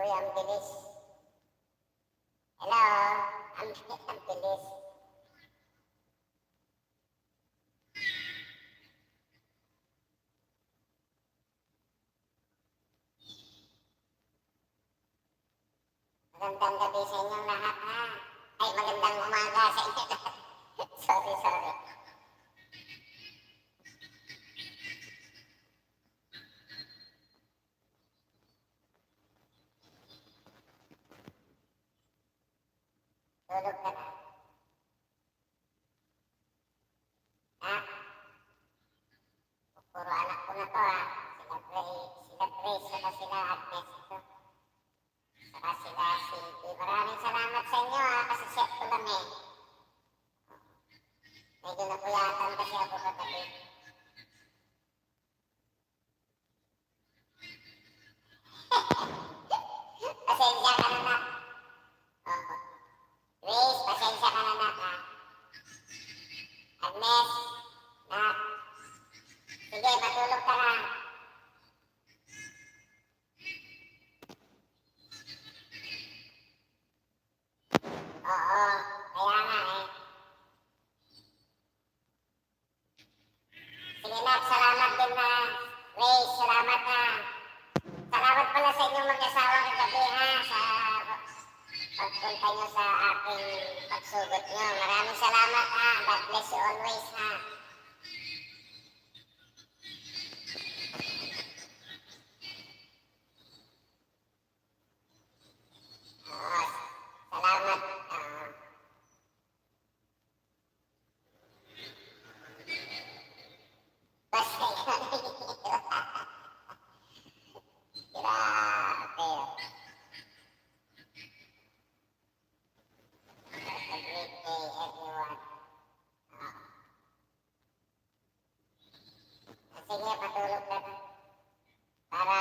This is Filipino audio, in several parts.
Kuya, ang bilis. Hello? Ang bilis. Magandang gabi sa inyong lahat, ha? Ay, magandang umaga sa inyo lahat. Sorry. Tulog ka na. Ha? Puro anak ko na to, ha? Sila Grace, sila Agnes ito. Saka sila Silvie. Maraming salamat sa inyo, ha? Kasi set ko lang, eh. Medyo napuyatan kasi ako katabi. Pasensya ka na, nak. Oo. Grace, pasensya ka na, nak, ha? Agnes, nak. Sige, matulog ka na. Oo, kaya nga, eh. Sige, nak, salamat din na. Grace, salamat, ha. Salamat pala sa inyong mag-asawa kagabi, ha, sa pagpunta nyo sa aking pagsugot nyo. Maraming salamat, ha. God bless you always, ha. Oo, salamat. Basta yun. Grabe. A great day, everyone. Sige, patulog ka na. Para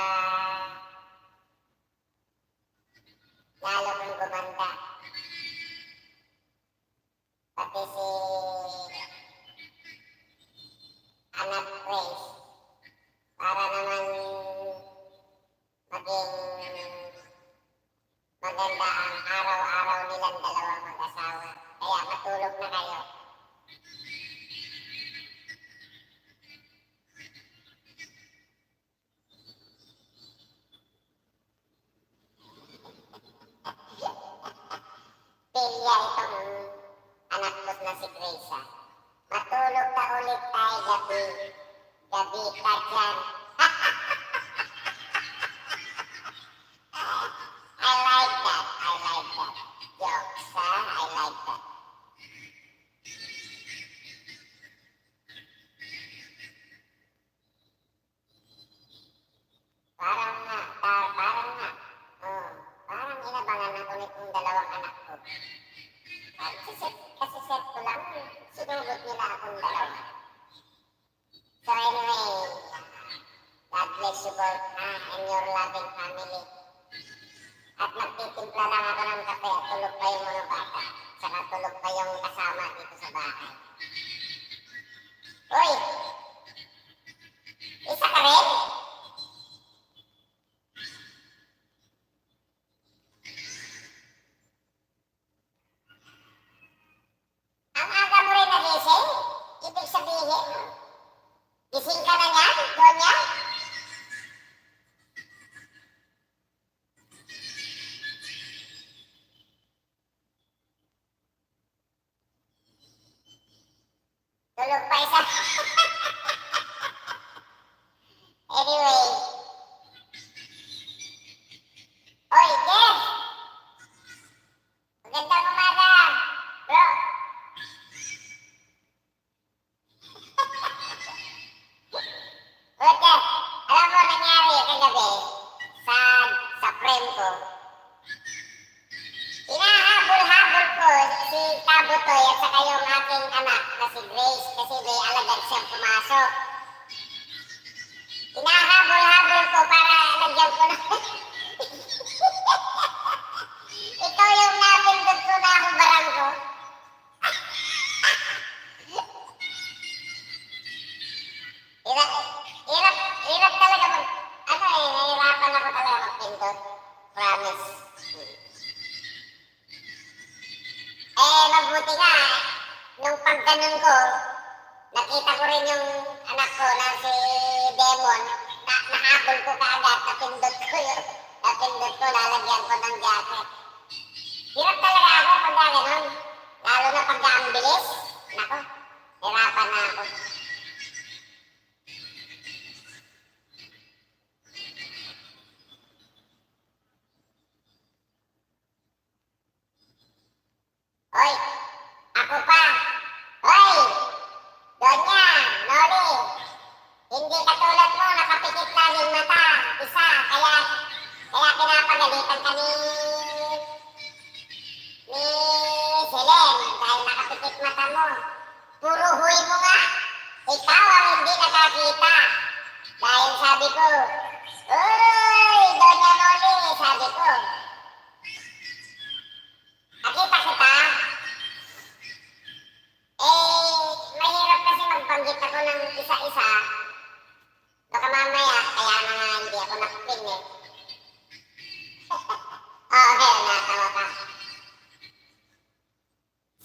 lalo kang gumanda. Pati si anak Grace. Para naman maging maganda ang araw-araw nilang dalawang mag-asawa. Kaya matulog na kayo. Pilya itong anak ko na si Grace, ha. Matulog ka ulit tayo gabi. Gabi ka dyan. I like that. Jokes, ha? I like that. Parang nga. Oh, parang inabangan ako nitong dalawang anak ko. Kasi set ko lang, sinugot nila akong dalawa. So anyway, God bless you both, and your loving family. At magtitimpla lang ako ng kape at tulog pa yung mga bata. Saka tulog pa yung kasama dito sa bahay. Uy! Isa ka rin? Ang aga mo rin nagising? Ibig sabihin, gising ka na niyan, Donya? Tulog pa isa. Anyway. Oy, Jeff! Magandang umaga, bro. O, Jeff, alam mo nangyari kagabi sa frame ko. Hinahabol-habol ko si Tabutoy at saka yung aking anak na si Grace kasi may alagad siyang pumasok. Hinahabol-habol ko para lagyan ko na. Ito yung napindot ko na ako barang ko. Hirap talaga nahihirapan ako talaga magpindot. Promise. Mabuti nga, nung pagganon ko, nakita ko rin yung anak ko na si Demon, nahabol ko kaagad, napindot ko, lalagyan ko ng jacket. Hirap talaga ako pag gano'n, lalo na pag ang bilis. Nako, hirapan na ako. Hoy, ako pa. Hoy, Donya, Noli. Hindi katulad mo, nakapikit lang yung mata. Isa, kaya pinapagalitan ka ni Selen dahil nakapikit mata mo. Puro huy mo nga. Ikaw ang hindi nakakita. Dahil sabi ko, uy, Donya Noli, sabi ko. Nakita kita? Mahirap kasi magbanggit ako ng isa-isa. Baka mamaya, kaya na nga hindi ako nakapin eh. Okay, natawa ka.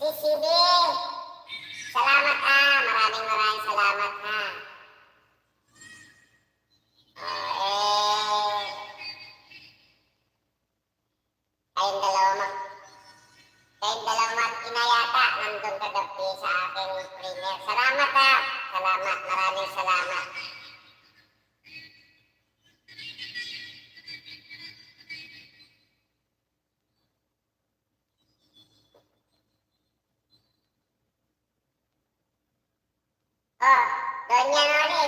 Si Sibi, salamat ha. Maraming salamat ha. Kayong dalawa mag-ina yata, nandun kagabi sa aking premier. Salamat ha. Salamat, maraming salamat. Oh, Donya Noli,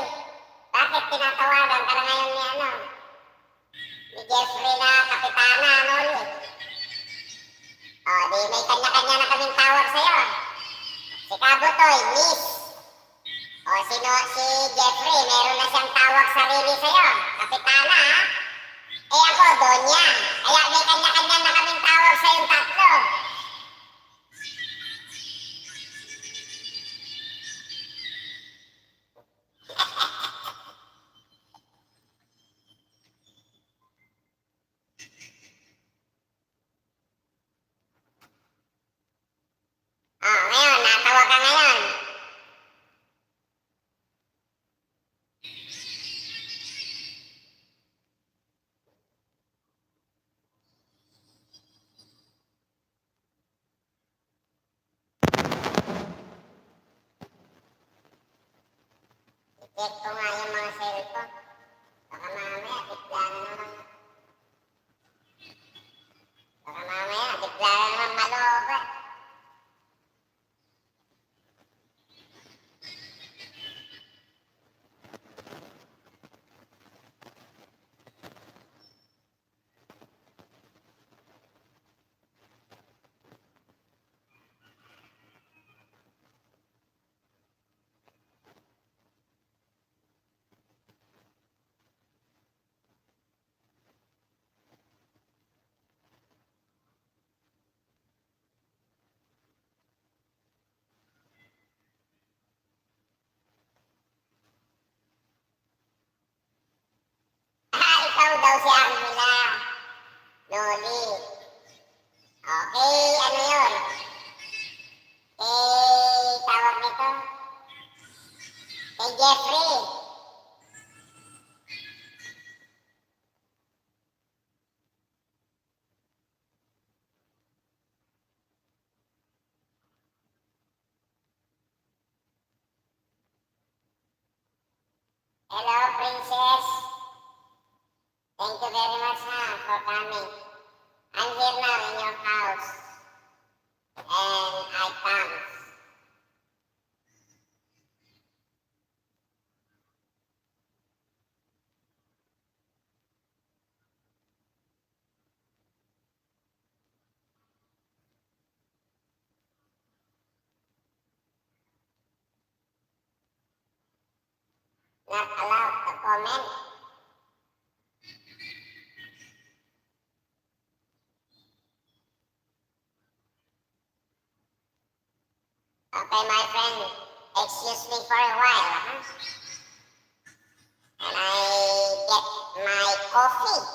bakit tinatawagan ka na ngayon ni Jeffrey na kapitana, Noli? Oh, di may kanya-kanya na kaming tawag sa'yo. Si Kabutoy, Miss. O si Jeffrey, meron na siyang tawag sarili sa'yo. Kapitana, ha? Ako, Donya. Kaya may kanya-kanya na kaming tawag sa'yong tatlo. Ngayon, natawa ka ngayon. I-check ko nga yung mga cellphone. Baka mamaya, bigla na naman. Maloko. Ikaw daw si Armila. Noli. Okay, ano yun? Tawag nito? Kay Jeffrey. Hello, Princess. Thank you very much for coming. I'm here now in your house. And I come. Not allowed to comment. Okay, my friend, excuse me for a while, and I get my coffee.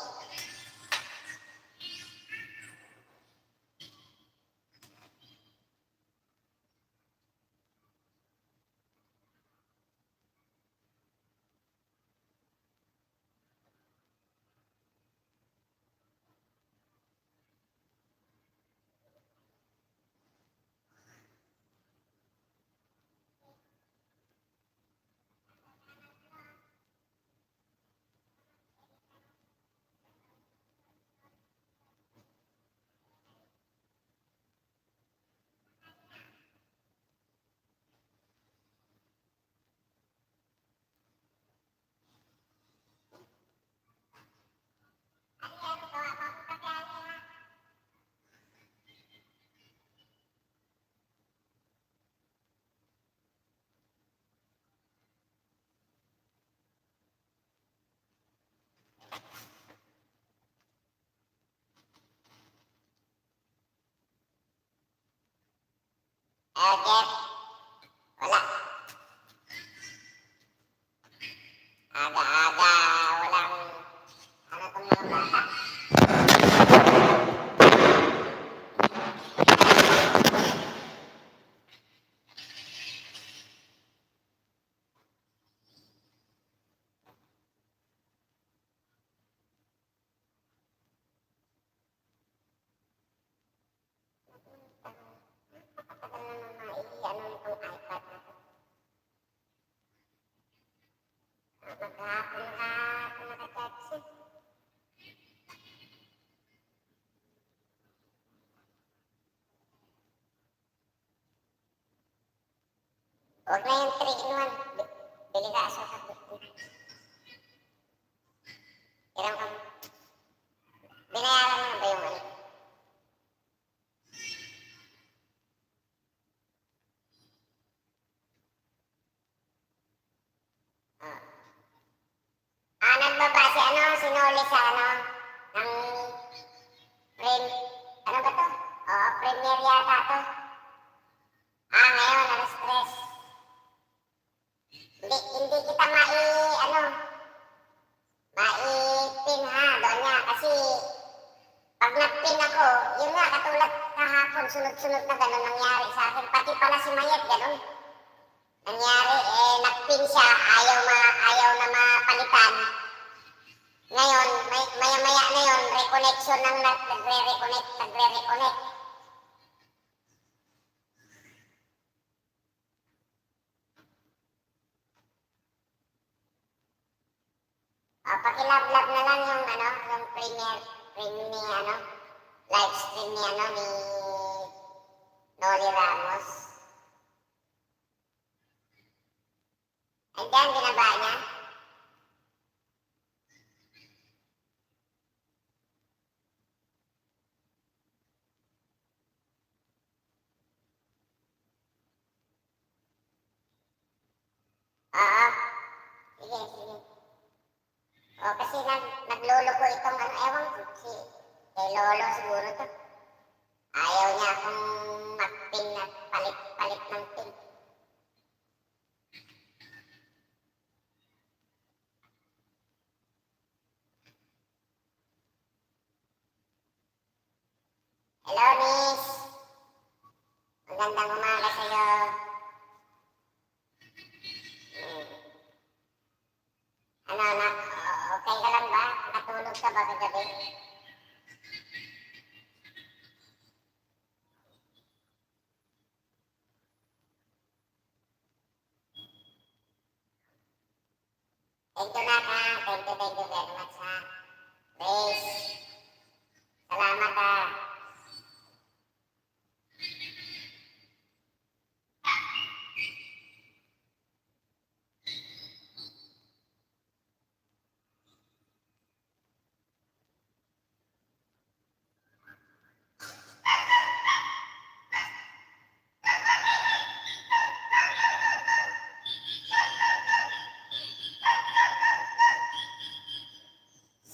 Jeff, wala. Aga-aga, walang, ano tong mga bata. Napakatagal naman i-ano itong iPad na to. Maghapon ako nakachat siya. Huwag na yung 3-in-1. Bili ka asukat. Hirang ka. Binayaran mo na ba yung ano? Nagbaba si ano, sinuli sa ano, ng ano ba to? Oo, premier yata to. Ngayon, stress. Hindi kita mai-pin ha, doon nga. Kasi, pag nag-pin ako, yun nga, katulad kahapon, sunod-sunod na gano'n nangyari sa akin. Pati pala si Mayet, gano'n. Nangyari, nag-pin siya, ayaw na mapalitan. Ngayon, maya-maya na yun, reconnection ng nagre-reconnect. Pakilab-lab na lang yung ano, yung live stream ni ano, ni Noli Ramos. Andiyan, binaba niya. Oo. Sige. Kasi naglolo ko itong ano, ewan ko, kay Lolo siguro to. Ayaw niya akong mag-pin at palit ng pin. Hello, Miss. Magandang umaga sa'yo. Okay ka lang ba? Natulog ka ba kagabi? Thank you na ka. Thank you very much ha. Grace. Salamat ha.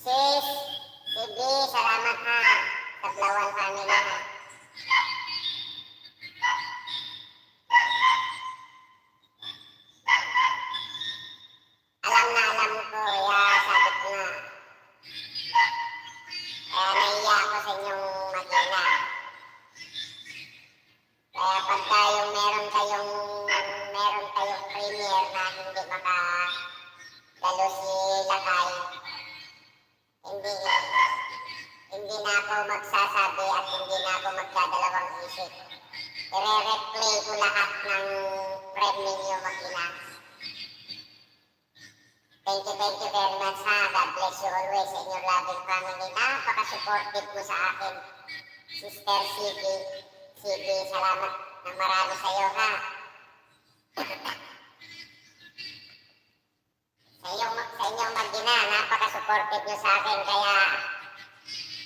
Sis, sige, salamat ha. Tablawan family ha. Alam ko, sabi ko nga. Nahiya ako sa inyong mag-ina. Kaya pagka yung meron kayong premier na hindi makadalo si Lakay, hindi na ako magsasabi at hindi na ako magdadalawang isip. I-replay ko lahat ng premium ninyo mag-ina. Thank you very much ha. God bless you always in your loving family. Napaka-supportive mo sa akin. Sister CB, salamat ng marami sa iyo ha. Sa inyong mag-ina, napaka-supportive nyo sa akin. Kaya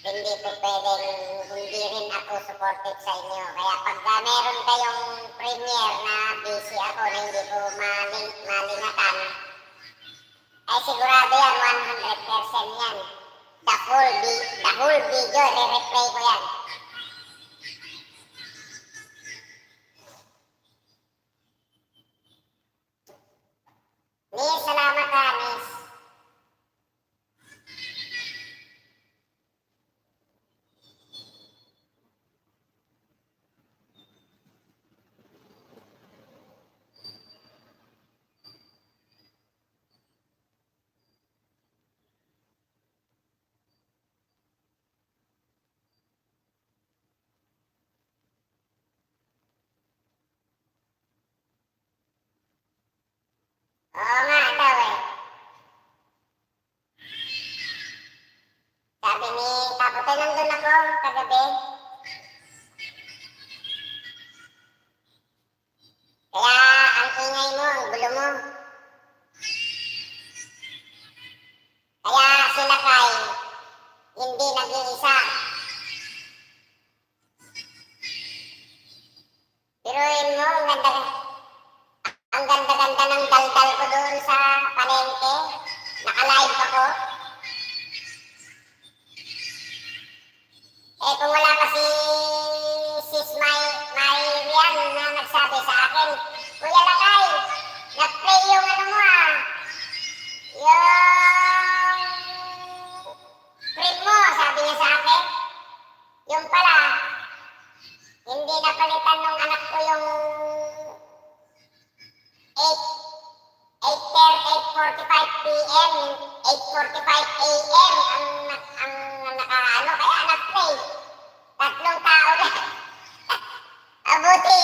hindi po pwedeng hindi rin ako supportive sa inyo. Kaya pagka meron kayong premiere na busy ako na hindi ko malingatan, ay sigurado yan, 100% yan. The whole video, re-replay ko yan. Okay, nandun ako kagabi. Kaya ang ingay mo, ang gulo mo. Kaya sila kay hindi nag-iisa. Biruin mo, ang ganda-ganda ng daldal ko doon sa palengke. Naka-live ako. Eh kung wala pa si Sis Marian na nagsabi sa akin, Kuya Lakay, nag-play yung ano mo yung print mo, sabi niya sa akin. Yung pala, hindi napalitan ng anak ko yung 8:45 p.m., 8:45 a.m. ang nakaano, kaya nag-play. Tatlong tao na. Abuti,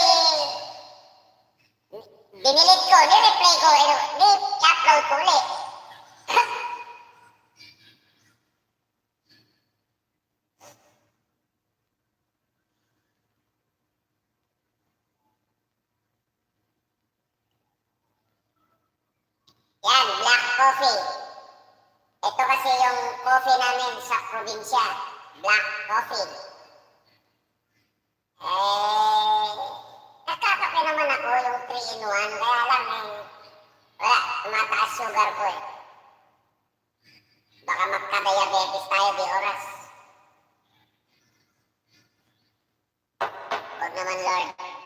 dinilit ko, ni-replay ko, ni-upload ko ulit. Yan, black coffee. Ito kasi yung coffee namin sa probinsya. Black coffee. Nakakape naman ako yung 3-in-1. Kaya lang wala, tumataas sugar ko eh. Baka magka-diabetes tayo di oras. Huwag naman, Lord.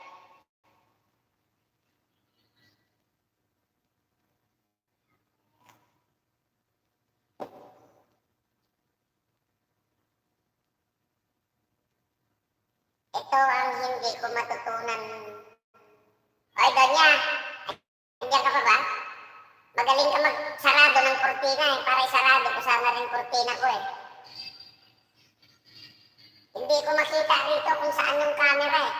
Ito ang hindi ko matutunan. Oy, Donya, nandiyan ka pa ba? Magaling ka magsarado ng kortina eh. Para isarado ko sana rin kortina ko eh. Hindi ko makita dito kung saan yung camera eh.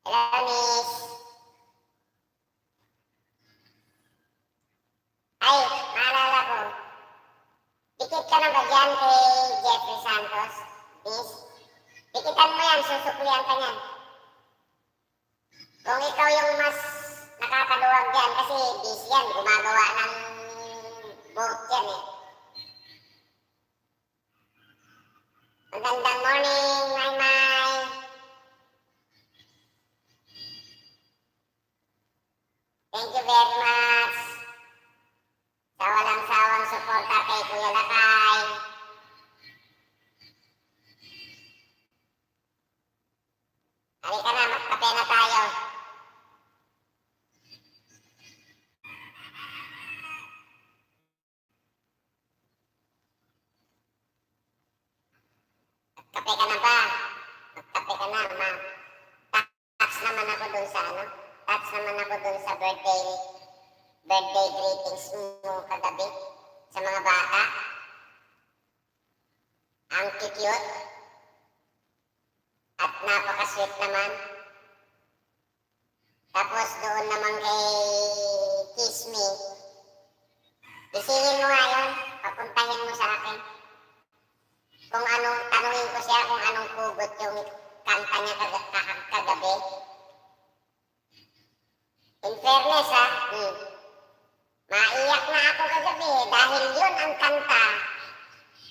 Hello, Miss. Ay, maalala ko. Dikit ka na ba dyan kay Jeffrey Santos, Miss? Dikitan mo yan, susuklihan ka niyan. Kung ikaw yung mas nakakaluwag dyan, kasi busy yan, gumagawa ng boat yan eh. Magandang morning, Maymay. Thank you very much sa walang sawang suporta kay Kuya Lakay. Halika na, magkape na tayo. Magkape ka na ba? Magkape ka na, ma. Touch naman ako dun sa touch naman ako dun sa birthday greetings mo kagabi sa mga bata. Ang cute at napaka-sweet naman. Tapos doon naman kay Kiss Me. Isingin mo nga yun, papuntahin mo sa akin. Kung anong, tanungin ko siya kung anong kugot yung kanta niya kagabi. In fairness maiyak na ako kagabi dahil yun ang kanta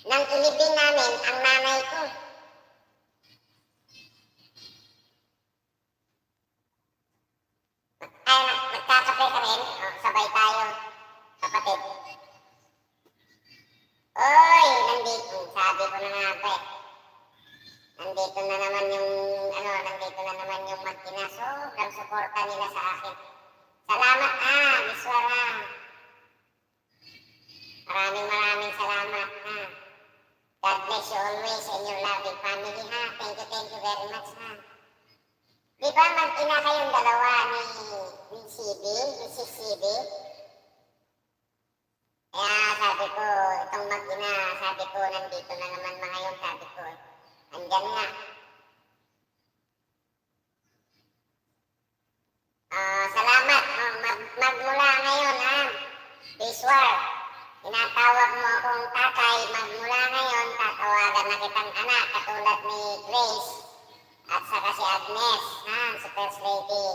ng ilibing namin ang nanay ko. Ay, nagkakape ka rin? Sabay tayo, kapatid. Oy, nandito. Sabi ko na nga ba eh. Nandito na naman yung mag-ina. Sobrang suporta nila sa akin. Salamat Miss Wara. Maraming salamat God bless you always in your loving family Thank you very much Di ba mag-ina kayong dalawa ni CB, si CB? Kaya sabi ko, itong mag-ina, sabi ko, nandito na naman mga yun, sabi ko, andyan nga. Salamat, magmula ngayon Biswar, tawag mo akong tatay, magmula ngayon, tatawagan na kitang anak, katulad ni Grace, at saka si Agnes, ha, si First Lady.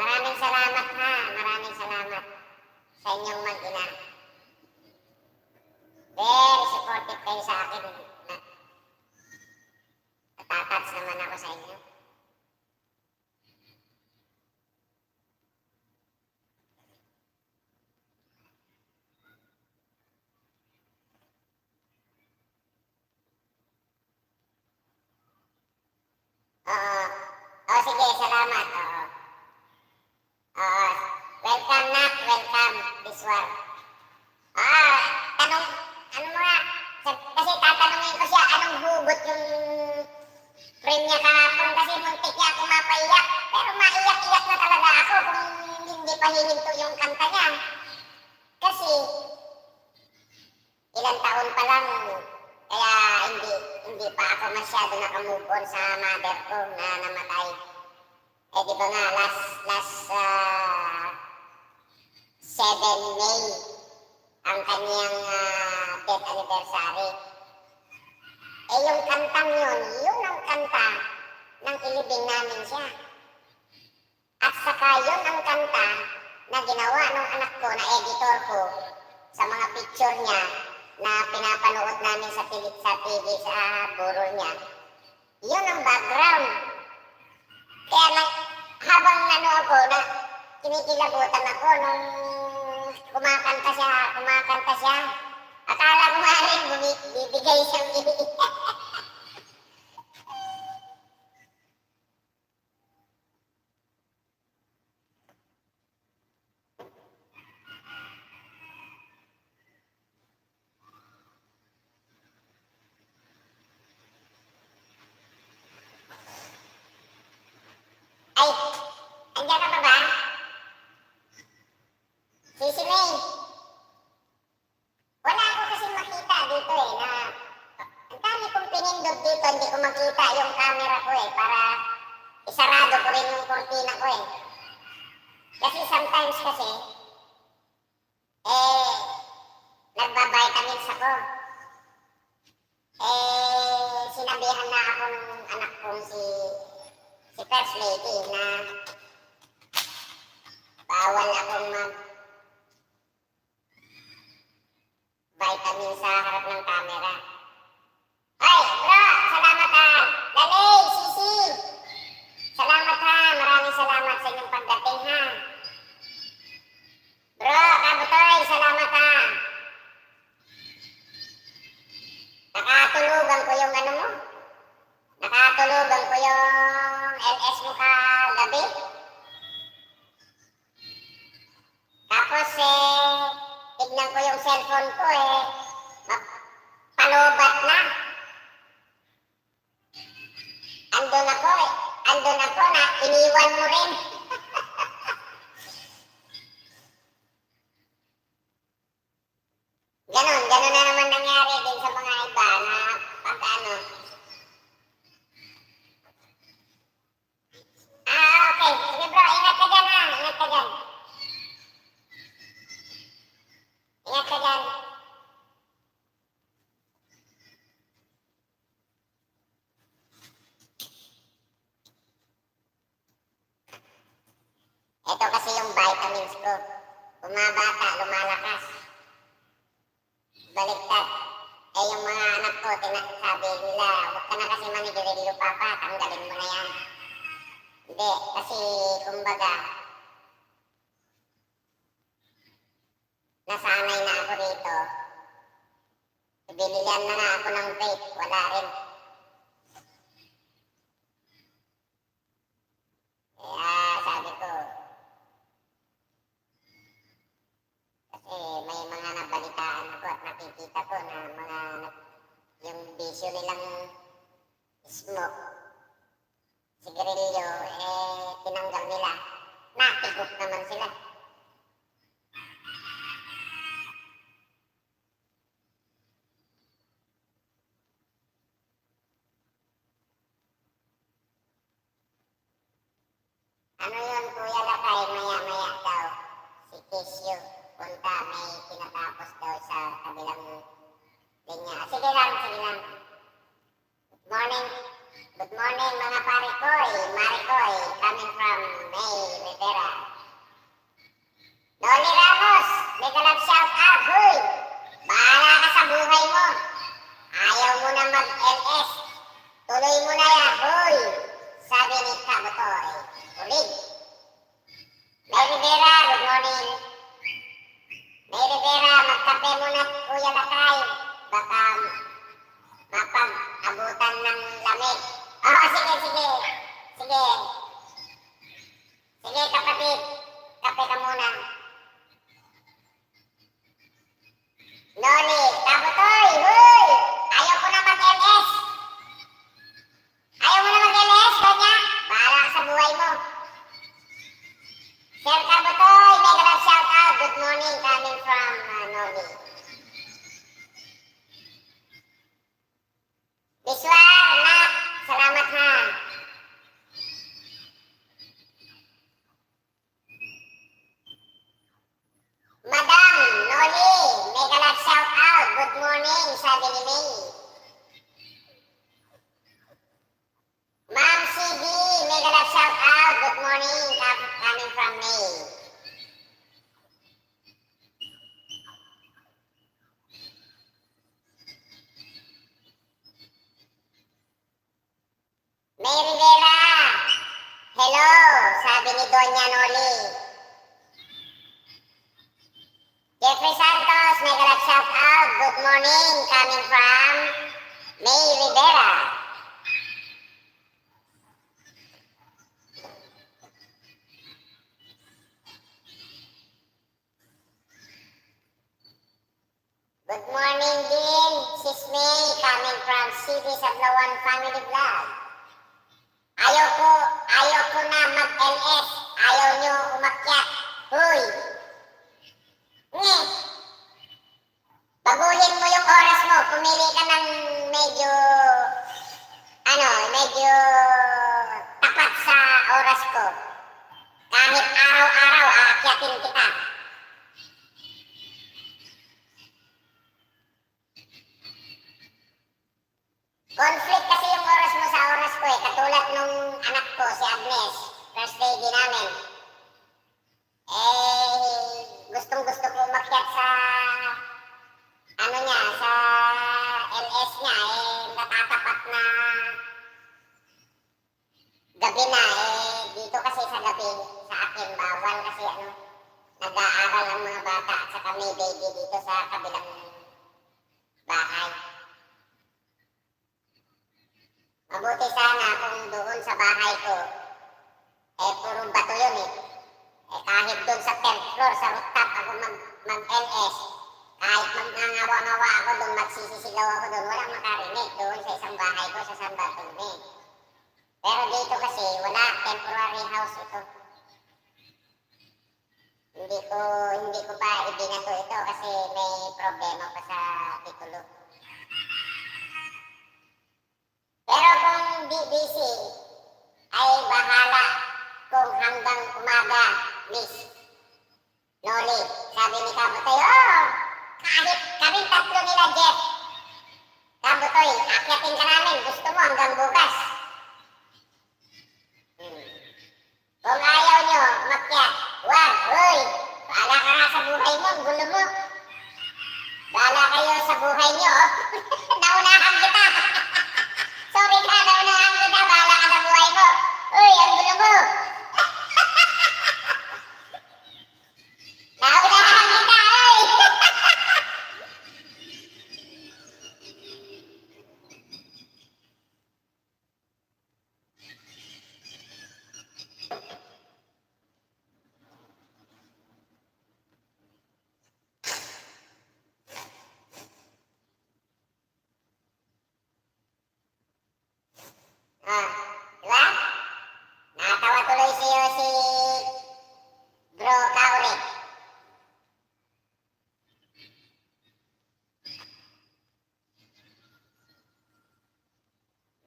Maraming salamat ha, maraming salamat sa inyong mag-ina. Very supportive kayo sa akin. Natatats naman ako sa inyo. Sige, salamat. Welcome na, welcome this one. Tanong, ano mo nga, kasi tatanungin ko siya, anong hugot yung frame niya kahapon kasi muntik niya ako mapaiyak. Pero maiyak-iyak na talaga ako kung hindi pa hihinto yung kanta niya. Kasi, ilang taon pa lang, kaya hindi pa ako masyado nakamove on sa mother ko na namatay. Di ba nga, last 7 May ang kanyang death anniversary. Yung kantang yun ang kanta ng ilibing namin siya. At saka yun ang kanta na ginawa ng anak ko na editor ko sa mga picture niya na pinapanood namin sa TV sa burol niya. Yun ang background. Kaya habang ako na kinikilabutan ako nung kumakanta siya. Akala ko nga rin bibigay siyang Ay, andyan ka pa ba? Sisi May. Wala ako kasi makita dito na ang dami kong pinindot dito, hindi ko makita yung camera ko para isarado ko rin yung kortina ko Kasi sometimes kasi, nagbabitamins ako. Sinabihan na ako ng anak kong si First Lady na bawal akong vitamin sa harap ng camera. Ay, bro, salamat ha. Lalay, Sisi. Salamat ha. Maraming salamat sa inyong pagdating ha. Bro, Kabutoy, salamat ha. Nakatulugan ko yung mo. Nakatulugan ko yung LS mo kagabi. Tapos tignan ko yung cellphone ko palobat na. Andun ako na iniwan mo rin. Ganon na naman nangyari din sa mga iba na pag-ano. Okay. Sige bro, ingat ka dyan ha. Ingat ka dyan. Ingat ka dyan. Ito kasi yung vitamins ko. Bumabata, lumalakas. Baliktad. Yung mga anak ko, sabi nila, huwag ka na kasi manigirilyo papa, tanggalin mo na yan. Hindi, kasi kumbaga, nasanay na ako rito. Binilihan na ako ng vape, wala rin. Kaya sabi ko, kasi may mga nabalitaan ako at nakikita ko na yung bisyo nilang smoke, sigarilyo, tinanggal nila. Natigok naman sila. Ano yun, Kuya Lakay, maya-maya daw. Si Kisyo. punta, may tinatapos daw sa kabilang linya. Sige lang, sige lang. Morning. Good morning mga parikoy, marikoy, coming from May Rivera. Noli Ramos, mega love shout out, huy! Bahala ka sa buhay mo. Ayaw mo na mag-LS. Tuloy mo na yan, huy! Sabi ni Kabutoy. Ulig. May Rivera, good morning. May Rivera, magkape muna Kuya Lakay. Baka mapag-abutan ng lamig. Oh, sige, sige. Sige. Sige, kapatid. Kape ka muna. Noli, Kabutoy, huy! Ayaw ko na mag-LS. Ayaw mo na mag-LS, kanya? Bahala ka sa buhay mo. Sir Kabutoy, mega love shout out. Good morning coming from Noli. Biswar, nak, salamat ha. Madam Noli, mega love shout out. Good morning, sabi ni May. Ma'am CB, mega love shout out. Good morning, coming from May. May Rivera, hello, sabi ni Doña Noli. Jeffrey Santos, mega love shout out. Good morning, coming from May Rivera. Good morning din, Sis May, coming from CD Sablawan Family Vlog. Ayaw ko na mag-LS. Ayaw nyo umakyat. Huy! Nge! Baguhin mo yung oras mo. Pumili ka ng medyo tapat sa oras ko. Kahit araw-araw, aakyatin kita. Conflict kasi yung oras mo sa oras ko eh. Katulad nung anak ko, si Agnes. First lady namin. Gustong-gusto ko umakyat sa sa LS niya. Natatapat na gabi na. Dito kasi sa gabi, sa akin, bawal kasi nag-aaral ang mga bata at saka may baby dito sa kabilang bahay. Mabuti sana kung doon sa bahay ko, puro bato yun eh. Kahit doon sa 10th floor, sa rooftop ako mag-LS, kahit magngangawa-ngawa ako doon, magsisisigaw ako doon, walang makarinig doon sa isang bahay ko sa San Bartolome. Pero dito kasi, wala, temporary house ito. Hindi ko pa ibinato ito kasi may problema pa sa titulo. Pero kung BBC ay bahala kung hanggang umaga, Miss Noli, sabi ni Kabutoy, kahit kami tatlo nila, Jeff. Kabutoy, akyatin ka namin, gusto mo hanggang bukas. Kung ayaw nyo umakyat, wag, hoy, bahala ka nga sa buhay mo, ang gulo mo. Bahala kayo sa buhay nyo, naunahan kita. Sorry ka, naunahan kita, bahala ka sa buhay mo. Uy, ang gulo mo. Naunahan kita, uy. Diba? Nakatawa tuloy siyo si Bro Kauri.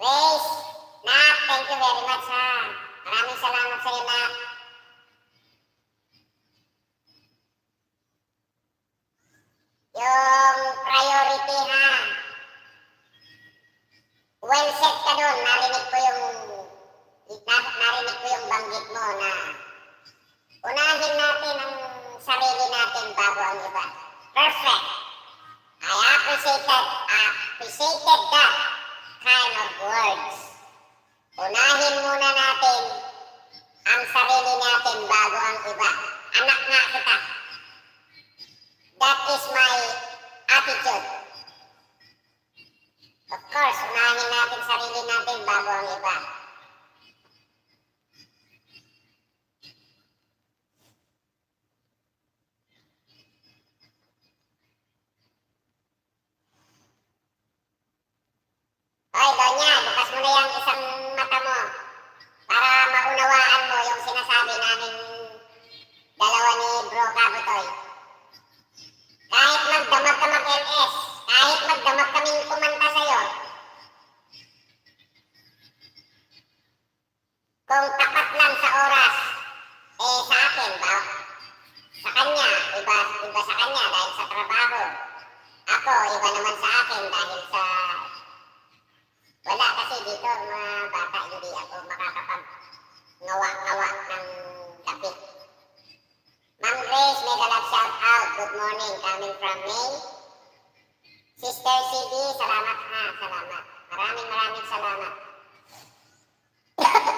Grace, Nat, thank you very much ha. Maraming salamat sa iyo, Nat. ngayon, narinig ko yung banggit mo na unahin natin ang sarili natin bago ang iba. Perfect. I appreciated that kind of words. Unahin muna natin ang sarili natin bago ang iba. Anak nga kita. That is my attitude. Of course, unahin natin sarili natin bago ang iba. Hoy, Donya, bukas mo na yung isang mata mo para maunawaan mo yung sinasabi namin dalawa ni Bro Kabutoy. Kahit magdamag ka mag-MS, kahit magdamag kaming kumanta sa'yo, kung tapat lang sa oras, sa akin ba? Sa kanya, iba sa kanya dahil sa trabaho. Ako, iba naman sa akin dahil sa... Wala kasi dito, mga bata, hindi ako makakapag-ngawa-ngawa ng kapit. Ma'am Grace, mega love shout out. Good morning, coming from May. Sister CD, salamat ha, salamat. Maraming salamat.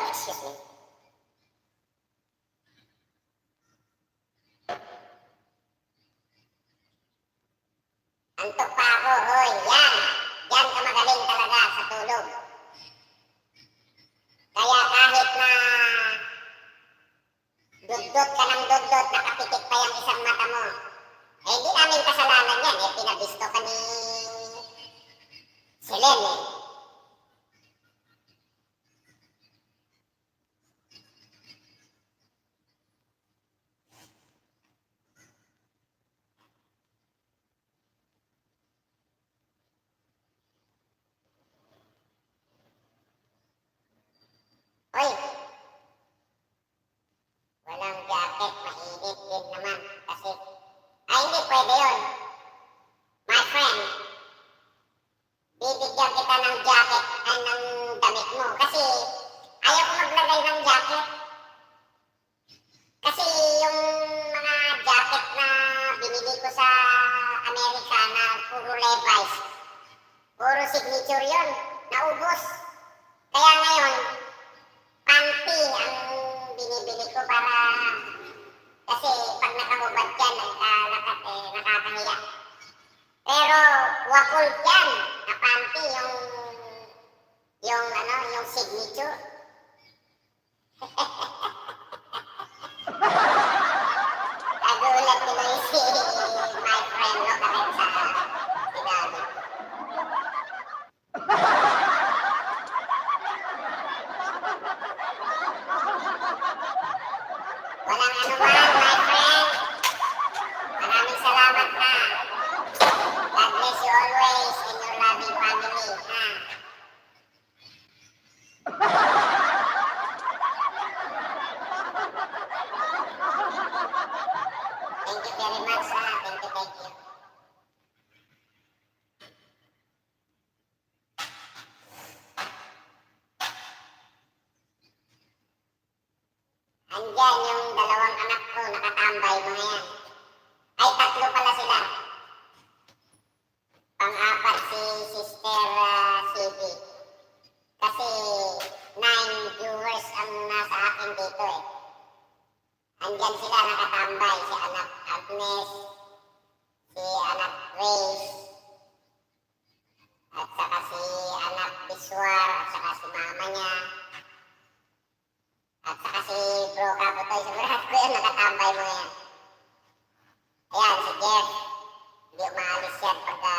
Excuse me. Antok pa ako, hoy, yan. Yan ka magaling talaga sa tulog. Kaya kahit na dudot ka ng dudot, nakapitik pa yung isang mata mo. Hindi namin kasalanan yan, pinabisto ka ni Selen Hoy, walang jacket, mainit din naman. Kasi, hindi pwede yun. My friend, bibigyan kita ng jacket ay ng damit mo. Kasi, ayaw ko maglagay ng jacket. Kasi yung mga jacket na binili ko sa Amerika na puro Levi's, puro signature yun, naubos. Kaya ngayon, panty ang binibili ko para kasi pag nakahubad yan, nakakahiya. Pero wakul yan, na panty yung signature. Nagulat tuloy si my friend, no, kahit sa sinabi. Walang anuman, my friend. Maraming salamat na. God bless you always in your loving family, ha. Thank you very much, ha. Thank you. Andyan yung dalawang anak ko, nakatambay mga yan. Ay, tatlo pala sila. Pang-apat si Sister CD. Kasi 9 viewers ang nasa akin dito eh. Andyan sila nakatambay, si anak Agnes, si anak Grace, at saka si anak Biswar, at saka si mama niya. At saka si Bro Kabutoy, sigurado ko yun, nakatambay mo yan. Ayan, si Jeff. Hindi umaalis yan pagka,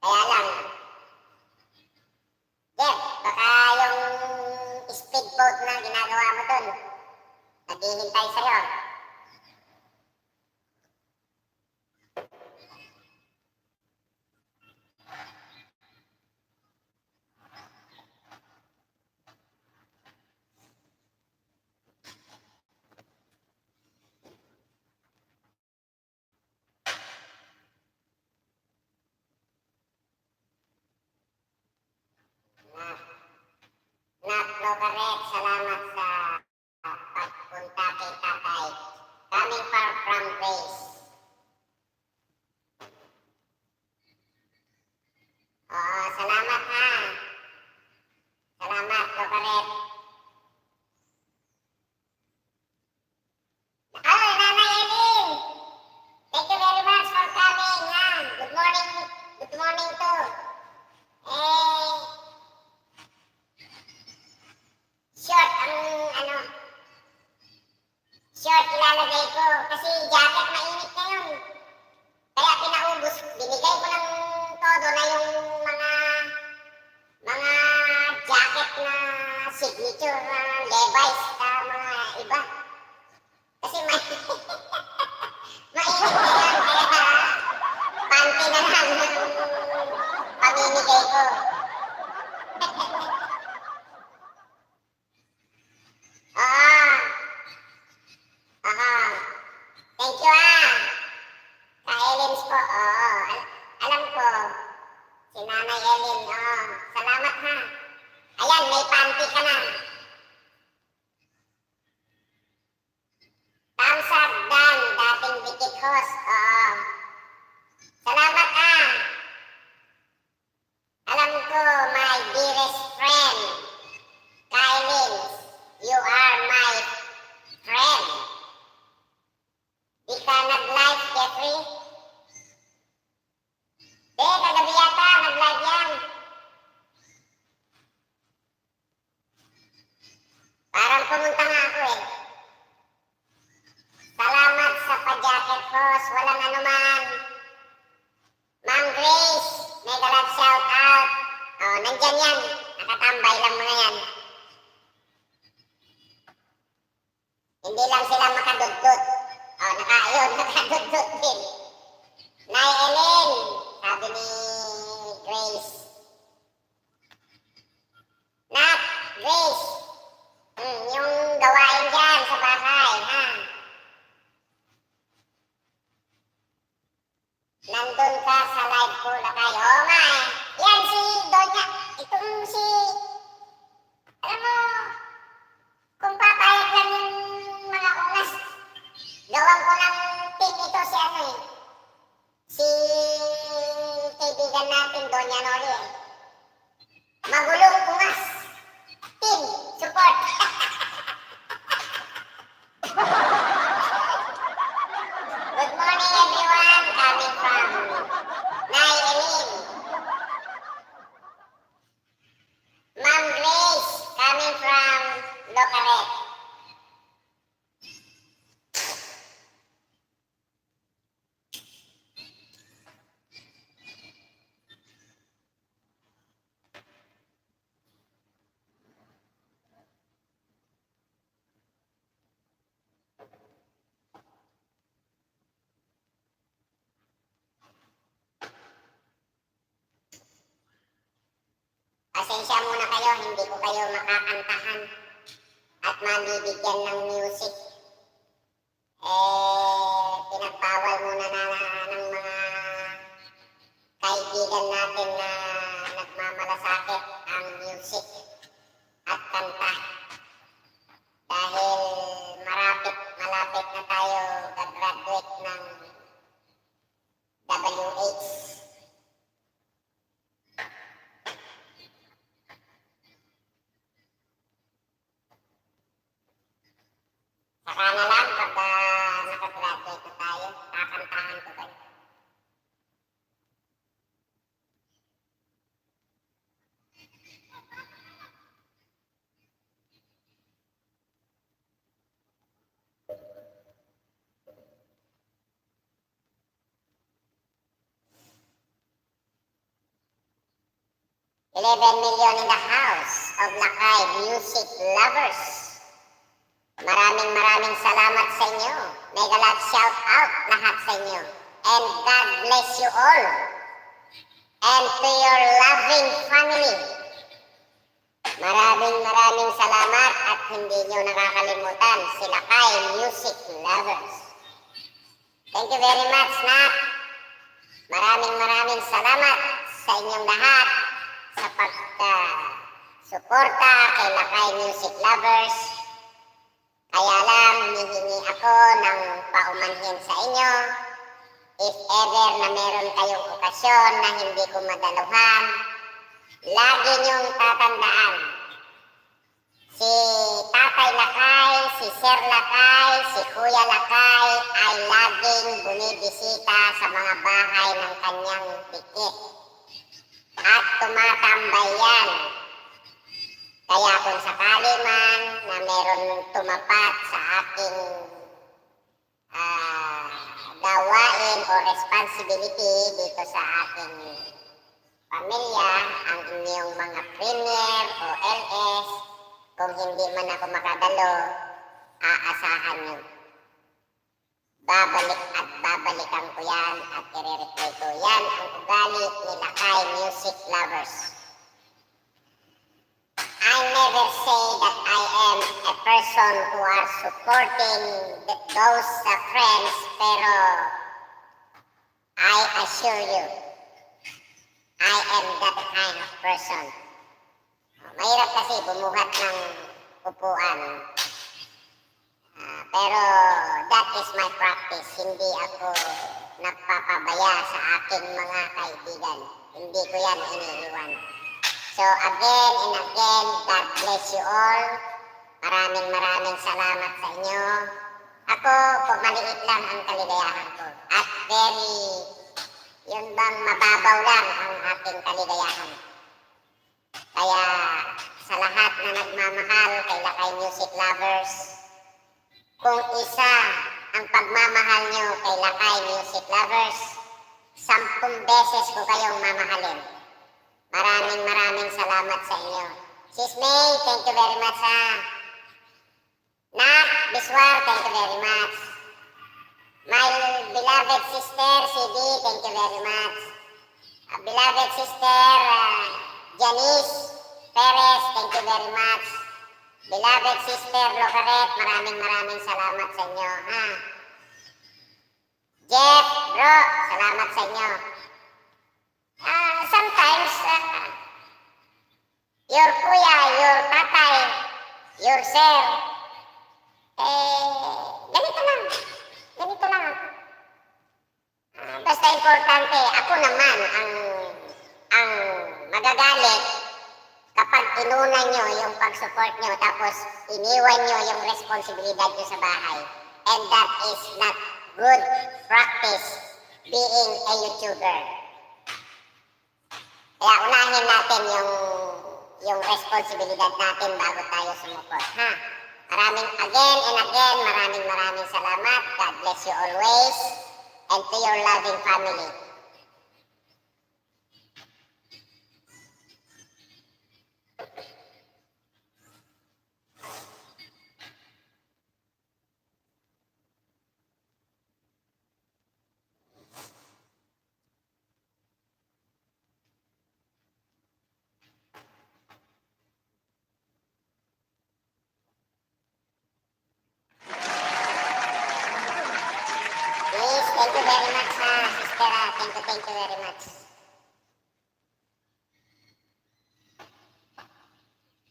Kaya lang, Jeff, baka yung speedboat na ginagawa mo dun, naghihintay sa'yo. picture Levi's sa mga iba. Kasi may mainit na yan, kaya panty na lang ang pamimigay ko. Oo. Oo. Thank you Ka-Elins po, oo. Alam ko, si Nanay Ellen, oo. Salamat ha. Ayan, may panty ka na. Thumbs up, Dan, dating dikit host, oo. Salamat Alam ko, my dearest friend, Ka-Elins, you are my friend. Di ka nag-live, Jeffrey? Kagabi yata, nag-live yan. Parang pumunta nga ako Salamat sa pa-jacket host, walang anuman. Ma'am Grace, mega love shout out. Oh, nandyan yan, nakatambay lang mga yan. Hindi lang sila makadudot. Oh, nakadudot din. Nay Ellen, sabi ni Grace. Nak, Grace, yung gawain dyan sa bahay, ha? Nandun ka sa live ko na kayo. Oo nga Yan si Donya. Itong si... Alam mo, kung papayag lang yung mga oras, gawan ko ng team ito si si kaibigan natin, Donya Noli Magulong ungas. Team, support. Good morning everyone, coming from Nay Ellen. Ma'am Grace, coming from Locaret. Pasensya muna kayo, hindi ko kayo makakantahan at mabibigyan ng music. Pinagbawal muna ng mga kaibigan natin na nagmamalasakit ang music at kanta. Dahil malapit na tayo gagraduate ng WH. Saka na lang pagka nakagraduate na tayo, kakantahan ko kayo. $11 million in the house of Lakay music lovers. Maraming salamat sa inyo. Mega love shout out lahat sa inyo. And God bless you all. And to your loving family. Maraming salamat at hindi nyo nakakalimutan sila kay music lovers. Thank you very much, Nak. Maraming salamat sa inyong lahat sa pagsuporta kay Lakay Music Lovers. Kaya lang, hihingi ako ng paumanhin sa inyo. If ever na meron kayong okasyon na hindi ko madaluhan, lagi niyong tatandaan. Si Tatay Lakay, si Sir Lakay, si Kuya Lakay ay laging bumibisita sa mga bahay ng kanyang tikit. At tumatambay yan. Kaya kung sakali man na meron tumapat sa aking gawain o responsibility dito sa aking pamilya, ang inyong mga premier o LS, Kung hindi man ako makadalo, aasahan nyo. Babalik at babalikan ko yan at i-replay ko. Yan ang ugali ni Lakay Music Lovers. I never say that I am a person who are supporting those friends, pero I assure you, I am that kind of person. Mahirap kasi bumuhat ng upuan. Pero that is my practice. Hindi ako nagpapabaya sa aking mga kaibigan. Hindi ko yan iniiwan. So again and again, God bless you all. Maraming salamat sa inyo. Ako, maliit lang ang kaligayahan ko. At yun bang mababaw lang ang ating kaligayahan. Kaya sa lahat na nagmamahal kay Lakay Music Lovers, kung isa ang pagmamahal nyo kay Lakay Music Lovers, 10 beses ko kayong mamahalin. Maraming salamat sa inyo. Sis May, thank you very much ha. Nak, Biswar, thank you very much. My beloved sister, CD, thank you very much. Beloved sister, Janice Perez, thank you very much. Beloved sister, Locaret, maraming salamat sa inyo. Ha? Jeff, bro, salamat sa inyo. Sometimes, your kuya, your tatay, your sir, ganito lang. Basta importante, ako naman ang magagalit kapag inunan nyo yung pag-support nyo tapos iniwan nyo yung responsibilidad nyo sa bahay. And that is not good practice being a YouTuber. Kaya unahin natin yung responsibilidad natin bago tayo sumuport. Ha? Again and again, maraming salamat. God bless you always. And to your loving family. Thank you very much, sister. Thank you very much.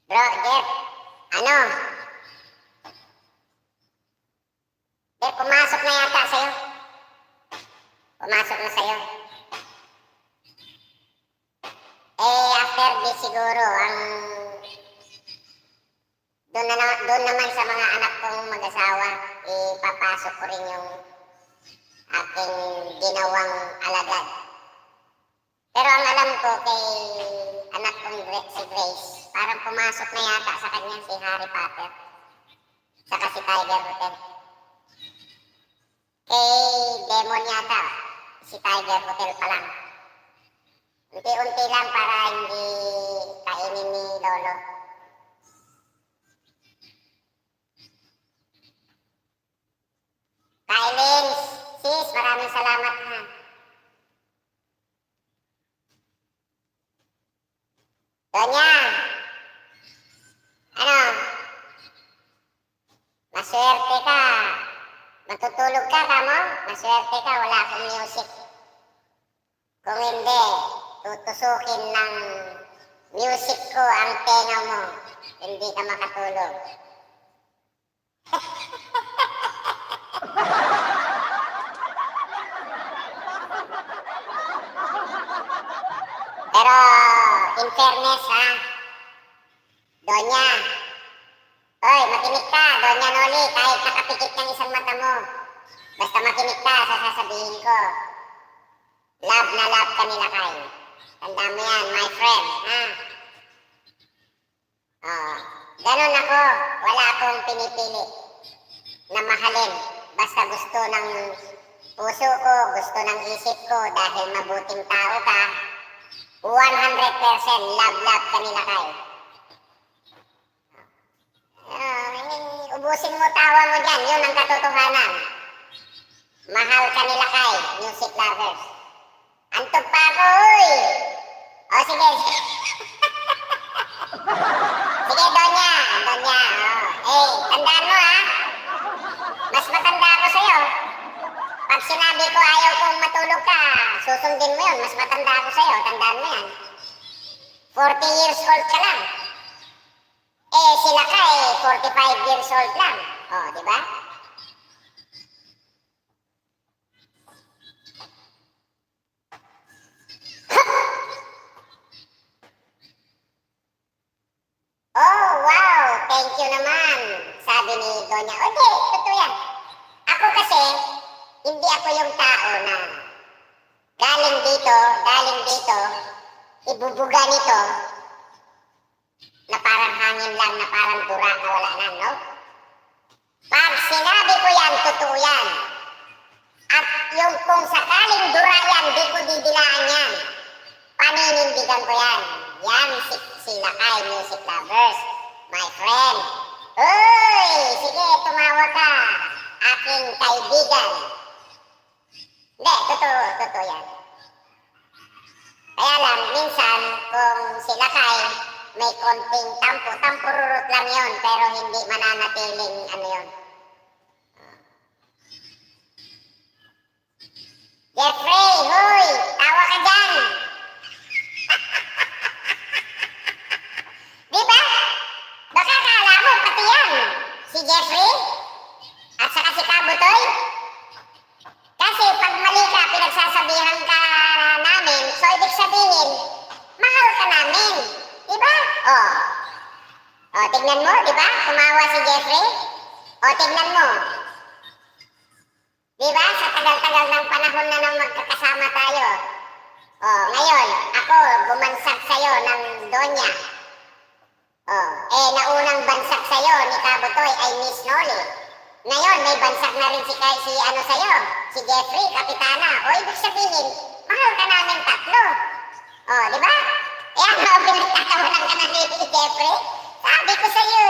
Bro, Jeff, Jeff, pumasok na yata sa'yo. Pumasok na sa'yo. After this siguro, doon naman sa mga anak kong mag-asawa, ipapasok ko rin yung aking ginawang alagad. Pero ang alam ko kay anak kong si Grace, parang pumasok na yata sa kanya si Harry Potter, saka si Tiger Hotel. Kay Demon yata, si Tiger Hotel pa lang. Unti-unti lang para hindi kainin ni Lolo. Kailin, sis, maraming salamat ha. Donya, maswerte ka. Matutulog ka, kamo? Maswerte ka, wala akong music. Kung hindi, tutusukin ng music ko ang tenga mo. Hindi ka makatulog. Pero, in fairness ha, Donya, oy, makinig ka, Donya Noli, kahit nakapikit ng isang mata mo. Basta makinig ka sa sasabihin ko. Love na love ka nila kayo. Tanda mo yan, my friend, ha? Ganun ako, wala akong pinipili na mahalin. Basta gusto ng puso ko, gusto ng isip ko, dahil mabuting tao ka, 100% love ka nila kayo. Ubusin mo tawa mo dyan, yun ang katotohanan. Mahal ka nila kay music lovers. Antog pa ako, uy! O sige. Sige, Donya. Donya, Eh, tandaan mo ha. Mas matanda ako sa'yo. Pag sinabi ko ayaw kong matulog ka, susundin mo yun. Mas matanda ako sa'yo. Tandaan mo yan. 40 years old ka lang. Eh, sila ka 45 years old lang. Di ba? Oh, wow! Thank you naman, sabi ni Donya. Okay, totoo yan. Ako kasi, hindi ako yung tao na galing dito, ibubuga nito, na parang hangin lang, na parang dura na wala na, no? Pag sinabi ko yan, totoo yan. At yung kung sakaling dura yan, di ko didilaan yan. Paninindigan ko yan. Yan sila kay music lovers, my friend. Uy, sige, tumawa ka, aking kaibigan. Hindi, totoo yan. Kaya lang, minsan, kung sila kay may konting tampururot lang yon, pero hindi mananatiling ano yon. Jeffrey, hoy, tawa ka dyan. Di ba? Baka kala mo pati yan, si Jeffrey at saka si Kabutoy. Kasi pag mali ka, pinagsasabihan ka namin, so ibig sabihin, mahal ka namin. Di ba? Tignan mo, di ba? Tumawa si Jeffrey. Tignan mo. Di ba? Sa tagal-tagal ng panahon na nang magkakasama tayo. Ngayon, ako, bumansag sa'yo ng Donya. Naunang bansak sa'yo ni Kabutoy ay Miss Noli. Ngayon, may bansak na rin si sa'yo, si Jeffrey, Kapitana. Ibig sabihin, mahal ka namin tatlo. Di ba? Pinagtatawanan ka na ni Jeffrey. Sabi ko sa'yo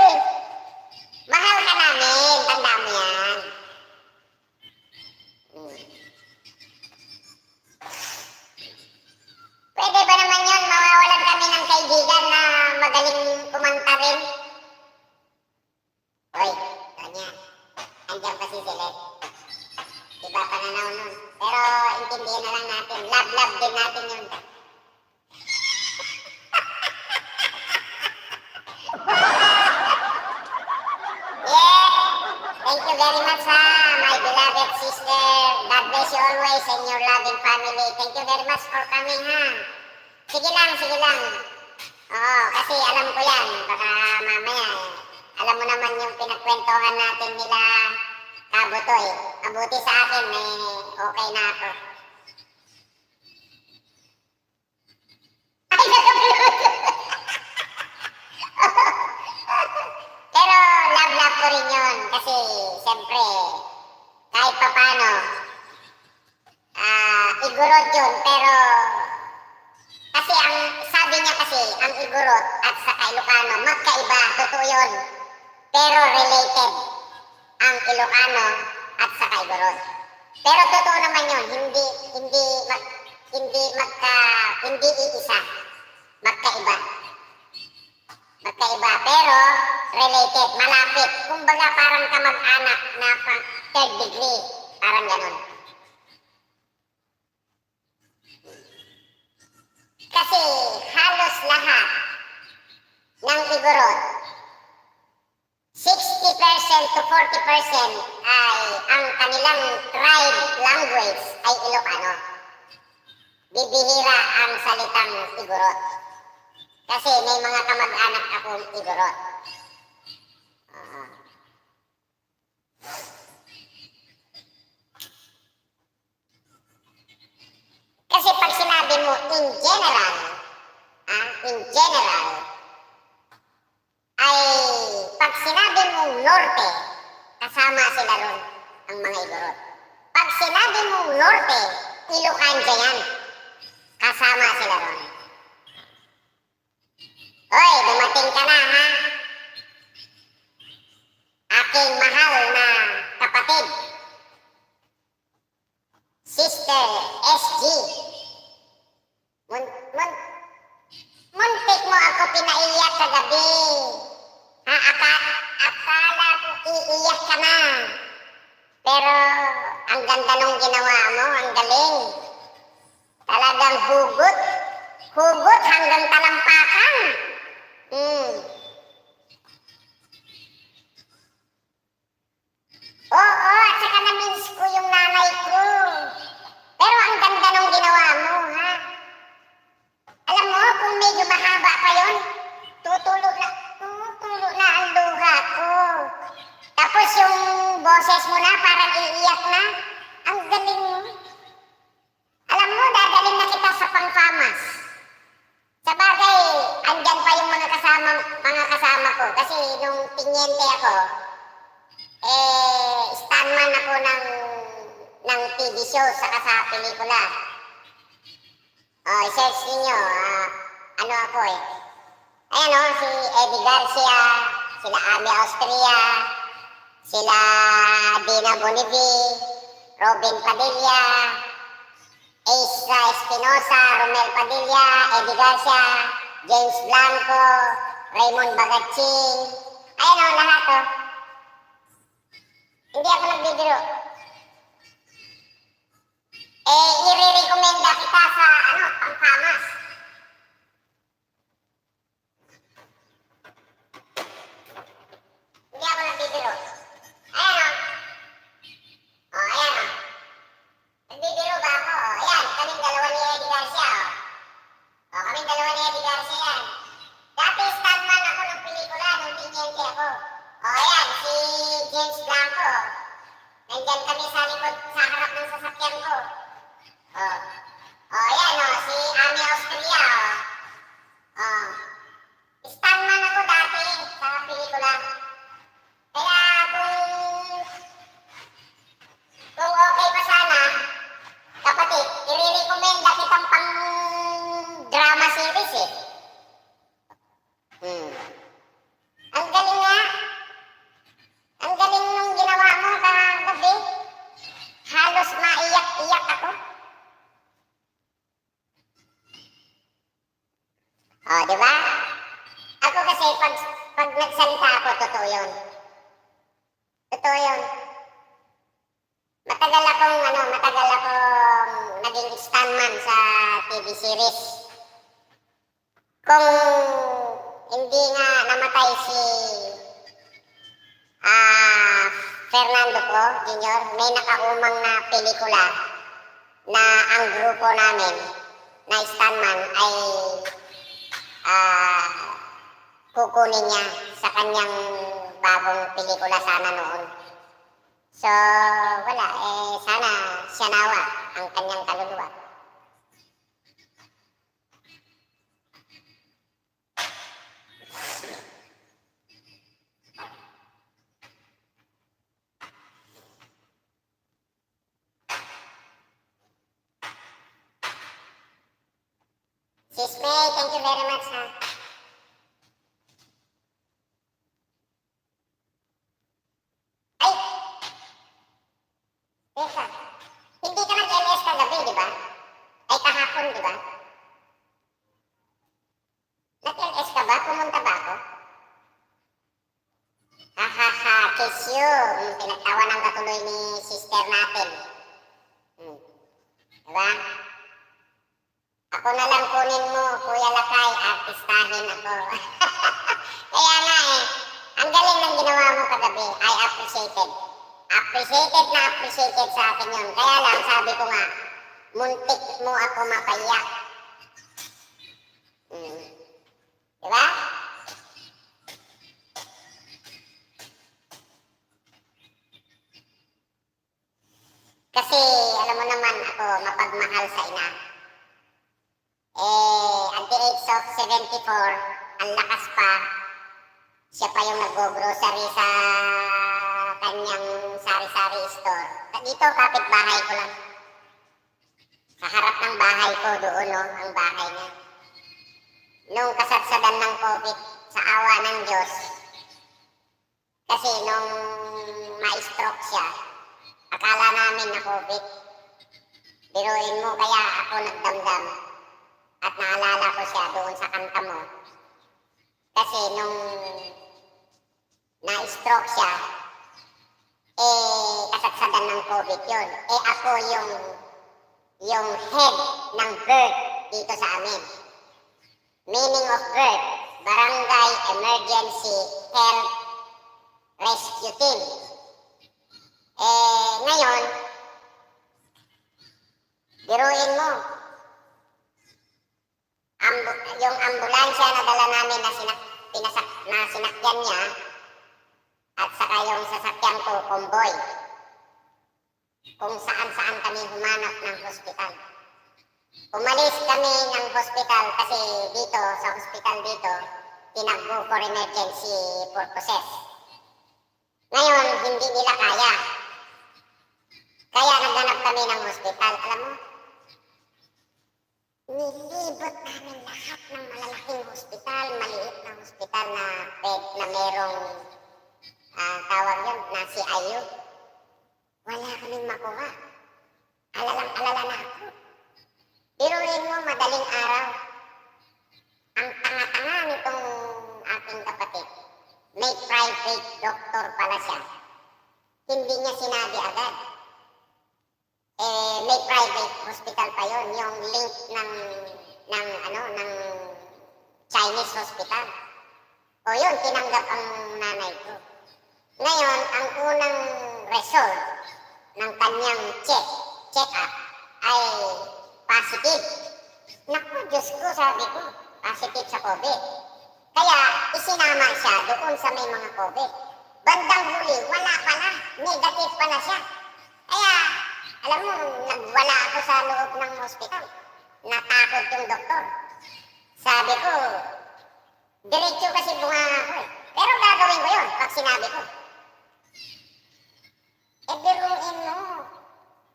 mahal ka namin, tanda mo yan. Pwede ba naman yun, mawawalan kami ng kaibigan na magaling kumanta rin? Tanya, andyan pa si Zelet. Iba pananaw nun. Pero intindihin na lang natin, love din natin yun. Thank you very much my beloved sister. God bless you always and your loving family. Thank you very much for coming Sige lang. Kasi alam ko yan. Baka mamaya alam mo naman yung pinagkwentuhan natin nila Kabutoy. Mabuti sa akin, okay na ako. Ay, nag-upload! Pero love ko rin yun kasi siyempre kahit papano igurot yun, pero kasi ang sabi niya kasi ang igurot at saka Ilocano magkaiba, totoo yun, pero related ang Ilocano at saka igurot, pero totoo naman yun, hindi iisa, magkaiba pero related, malapit. Kumbaga parang kamag-anak na third degree. Parang ganun. Kasi halos lahat ng igorot, 60% to 40% ay ang kanilang tribe language ay Ilocano. Bibihira ang salitang igorot. Kasi may mga kamag-anak akong igorot. Kasi pag sinabi mo in general, ay pag sinabi mo norte, kasama sila ron ang mga igorot. Pag sinabi mo norte, Ilocano yan, kasama sila ron. Dumating ka na Aking mahaba pa yun. Tutulo na ang luha ko. Tapos yung boses mo na, parang iiyak na. Ang galing mo. Alam mo, dadalhin na kita sa pang-famas. Sa bagay, andyan pa yung mga kasama ko. Kasi nung tinyente ako, stuntman ako ng TV show saka sa pelikula. I-search ninyo, ano ako eh. Ayan o, si Eddie Garcia, sila Ami Austria, sila Dina Bonivi, Robin Padilla, Ace Espinosa, Romel Padilla, Eddie Garcia, James Blanco, Raymond Bagatsing. Ayan o, lahat o. Hindi ako nagbibiro. I-re-recommenda kita sa, pang-famas. Hindi ako nagbibiro. Ayan o. Ayan o. Nagbibiro ba ako? Ayan, kaming dalawa ni Eddie Garcia o. Kaming dalawa ni Eddie Garcia yan. Dati stuntman ako ng pelikula nung tinyente ako. Ayan, si James Blanco. Nandyan kami sa likod, sa harap ng sasakyan ko. Ayan o, si Ami Austria o. Stuntman ako dati sa pelikula. Kaya kung okay pa sana, kapatid, i-recommenda kitang pang drama series eh. Ang galing nga. Ang galing nung ginawa mo kagabi. Halos maiyak-iyak ako. Diba? Ako kasi pag nagsalita ako, totoo yun. Totoo yun. Matagal akong naging stuntman sa TV series. Kung hindi nga namatay si Fernando Po Jr., may nakaumang na pelikula na ang grupo namin na stuntman ay kukunin niya sa kanyang bagong pelikula sana noon. So, wala. Sana siya nawa ang kanyang kaluluwa. Sis May, thank you very much ha. Ay! Teka, hindi ka nag-LS kagabi, di ba? Ay kahapon, di ba? Nag-LS ka ba? Pumunta ba ako? Hahaha, kiss you. Pinagtawanan ka tuloy ni sister natin. Diba? Ako na lang kunin mo, Kuya Lakay, artistahin ako. Kaya nga eh, ang galing ng ginawa mo kagabi. I appreciated. Appreciated sa akin yun. Kaya lang, sabi ko nga, muntik mo ako mapaiyak. Diba? Kasi, alam mo naman ako, mapagmahal sa ina. At the age of 74, ang lakas pa, siya pa yung nag-grocery sa kanyang sari-sari store. Dito, kapitbahay ko lang. Sa harap ng bahay ko, doon ang bahay niya. Nung kasatsadan ng COVID, sa awa ng Diyos, kasi nung ma-stroke siya, akala namin na COVID. Biruin mo, kaya ako nagdamdam. At naalala ko siya doon sa kanta mo. Kasi nung na-stroke siya, kasatsadan ng COVID yun. Ako yung head ng birth dito sa amin. Meaning of birth, Barangay Emergency Health Rescue Team. Ngayon, biruin mo, yung ambulansya na dala namin na, na sinakyan niya, at saka yung sasakyan ko, convoy, kung saan-saan kami humanap ng hospital. Umalis kami ng hospital kasi dito, sa hospital dito, tinagbo for emergency purposes. Ngayon, hindi nila kaya. Kaya naghanap kami ng hospital. Alam mo, nilibot namin lahat ng malalaking hospital, maliit na hospital na merong tawag yun, na CIU. Wala kaming makuha. Alalang-alala na ako. Biruin mo, madaling araw. Ang tanga-tanga nitong aking kapatid. May private doctor pala siya. Hindi niya sinabi agad. May private hospital pa yon, yung link ng Chinese hospital. O yun, tinanggap ang nanay ko. Ngayon, ang unang result ng kanyang check-up ay positive. Naku, Diyos ko, sabi ko, positive sa COVID. Kaya isinama siya doon sa may mga COVID. Bandang huli, wala pala, negative pala siya. Kaya, alam mo, nagwala ako sa loob ng hospital. Natakot yung doktor. Sabi ko, diretso kasi bunganga ko eh. Pero gagawin ko yun pag sinabi ko. Biruin mo,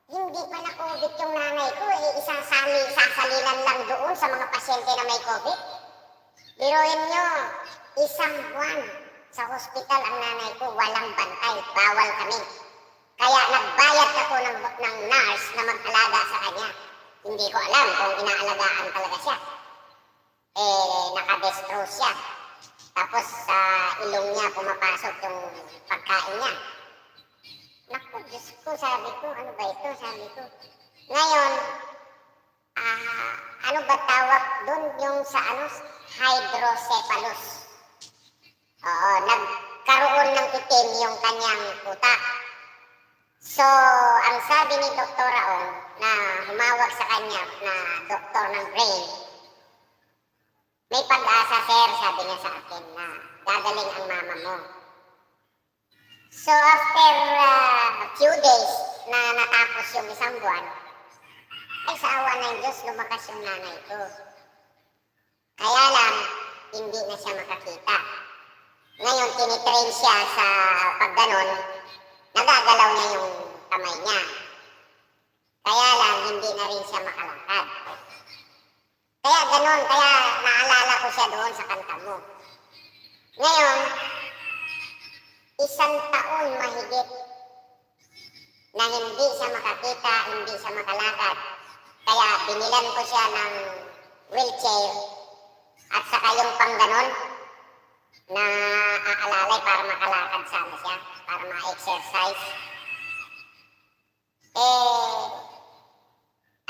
hindi pa na COVID yung nanay ko, sasalilan lang doon sa mga pasyente na may COVID. Biruin nyo, isang buwan sa hospital ang nanay ko, walang bantay, bawal kami. Kaya nagbayad ako ng nurse na mag-alaga sa kanya. Hindi ko alam kung inaalagaan talaga siya. Nakadestro siya. Tapos sa ilong niya pumapasok yung pagkain niya. Naku, Diyos ko, sabi ko, ano ba ito? Sabi ko. Ngayon, ano ba tawag doon yung sa hydrocephalus? Oo, nagkaroon ng itim yung kanyang utak. So, ang sabi ni Dr. Raon na humawak sa kanya na doktor ng brain, may pag-asa, sir, sabi niya sa akin na gagaling ang mama mo. So, after few days na natapos yung isang buwan, ay sa awa ng Diyos, lumakas yung nanay ko. Kaya lang, hindi na siya makakita. Ngayon, tinitrain siya sa pagganon, nagagalaw niya yung kamay niya. Kaya lang, hindi na rin siya makalakad. Kaya ganon, kaya naalala ko siya doon sa kanta mo. Ngayon, 1 taon mahigit na hindi siya makakita, hindi siya makalakad. Kaya binilan ko siya ng wheelchair at saka yung pangganon na aalalay para makalakad sana siya, para ma-exercise.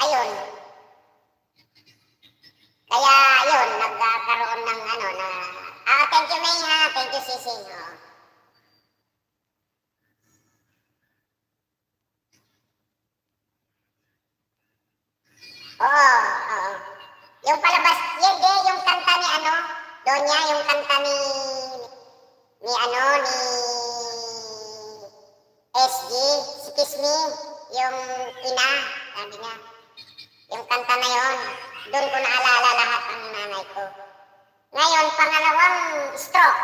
Ayun. Kaya ayun, nagkakaroon ng thank you May ha, thank you Sising. Oo. Yung palabas, yung kanta ni Donya, yung kanta ni SG, si Kiss Me, yung ina, sabi niya. Yung kanta na yon, doon ko naalala lahat ang nanay ko. Ngayon, pangalawang stroke.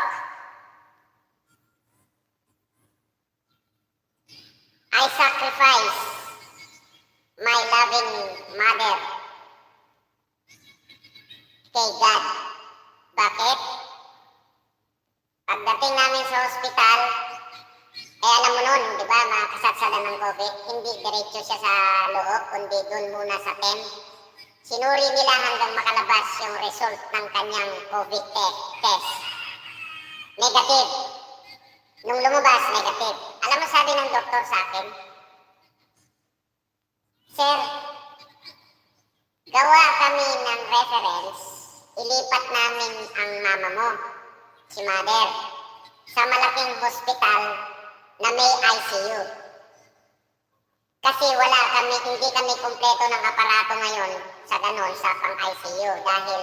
I sacrifice my loving mother kay God. Bakit? Pagdating namin sa ospital, alam mo nun, di ba, makasatsalan ng COVID, hindi diretso siya sa loob, kundi doon muna sa TEM. Sinuri nila hanggang makalabas yung result ng kanyang COVID test. Negative. Nung lumabas, negative. Alam mo sabi ng doktor sa akin, Sir, gawa kami ng reference, ilipat namin ang mama mo, si mother, sa malaking hospital na may ICU. Kasi hindi kami kumpleto ng aparato ngayon sa ganon, sa pang-ICU dahil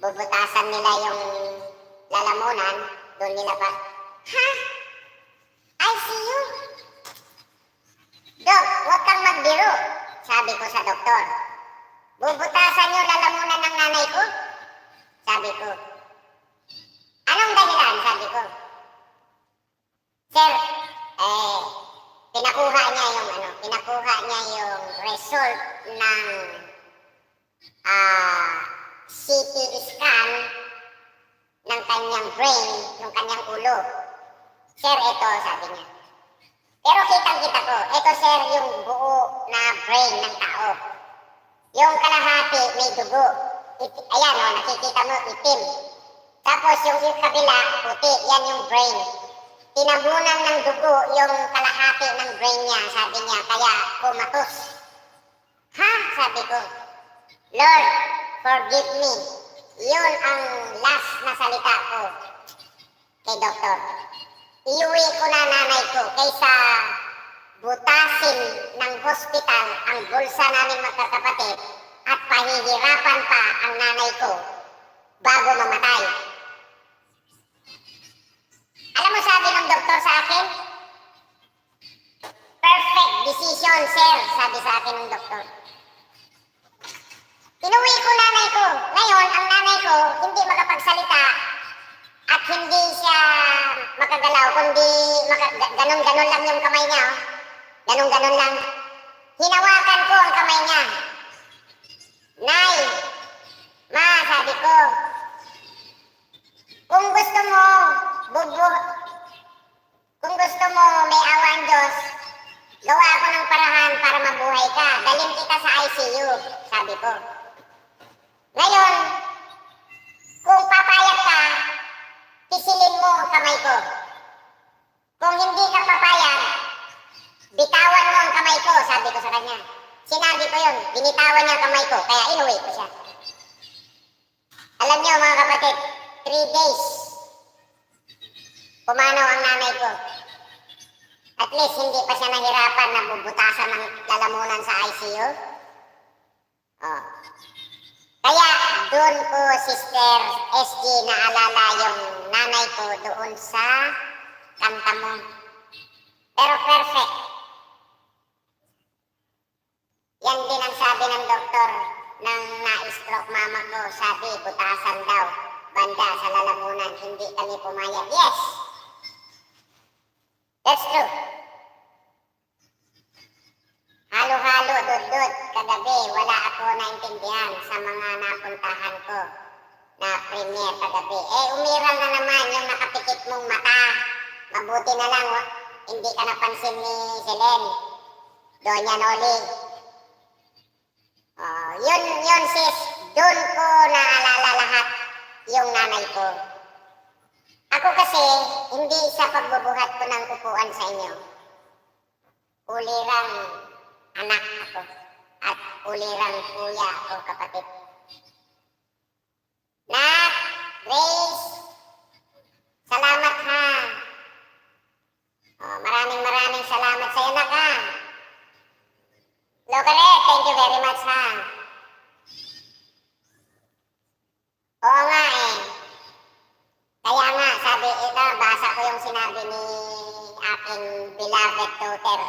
bubutasan nila yung lalamunan, doon nila pa, ha? ICU? Dok, huwag kang magbiro, sabi ko sa doktor. Bubutasan niyo lalamunan ng nanay ko? Sabi ko. Anong dahilan? Sabi ko. Sir, pinakuha niya yung result ng CT scan ng kanyang brain, ng kanyang ulo. Sir, ito, sabi niya. Pero kitang-kita ko, ito sir, yung buo na brain ng tao. Yung kalahati may dugo. Ayan o, nakikita mo, itim. Tapos yung kabila, puti, yan yung brain. Tinabunan ng dugo yung kalahati ng brain niya, sabi niya, kaya kumatos. Ha? Sabi ko, Lord, forgive me. Yun ang last na salita ko kay doktor. Iuwi ko na nanay ko kaysa butasin ng hospital ang bulsa namin magkakapatid at pahihirapan pa ang nanay ko bago mamatay. Alam mo sabi ng doktor sa akin? Perfect decision, sir, sabi sa akin ng doktor. Inuwi ko nanay ko. Ngayon, ang nanay ko hindi makapagsalita at hindi siya makagalaw, kundi ganon-ganon lang yung kamay niya. Oh. Ganon-ganon lang. Hinawakan ko ang kamay niya. Nay, ma, sabi ko, kung gusto mo, kung gusto mo, may awa ang Diyos, gawa ako ng parahan para mabuhay ka. Dalhin kita sa ICU, sabi ko. Ngayon, kung papayag ka, pisilin mo ang kamay ko. Kung hindi ka papayag, bitawan mo ang kamay ko, sabi ko sa kanya. Sinabi ko yun, binitawan niya ang kamay ko, kaya inuwi ko siya. Alam niyo mga kapatid, 3 days, pumanaw ang nanay ko. At least hindi pa siya nahirapan na bubutasan ng lalamunan sa ICU. Oh. Kaya doon ko, Sister SG, naalala yung nanay ko doon sa kanta mo. Pero perfect. Yan din ang sabi ng doktor ng na-stroke mama ko. Sabi, butasan daw, banda sa lalamunan, hindi kami pumayag. Yes! That's true. Halo-halo, dud-dud, kagabi, wala ako naintindihan sa mga napuntahan ko na premiere kagabi. Umiral na naman yung nakapikit mong mata. Mabuti na lang, hindi ka napansin ni Selen. Doña Noli. Yun sis, doon ko naalala lahat yung nanay ko. Ako kasi, hindi sa pagbubuhat ko ng upuan sa inyo. Ulirang anak ako at ulirang kuya ako, kapatid. Nak, Grace, salamat ha. Maraming salamat sa iyo, nak ha. Lokare, thank you very much ha. Oo nga eh. Kaya nga, sabi ito, basa ko yung sinabi ni aking beloved daughter,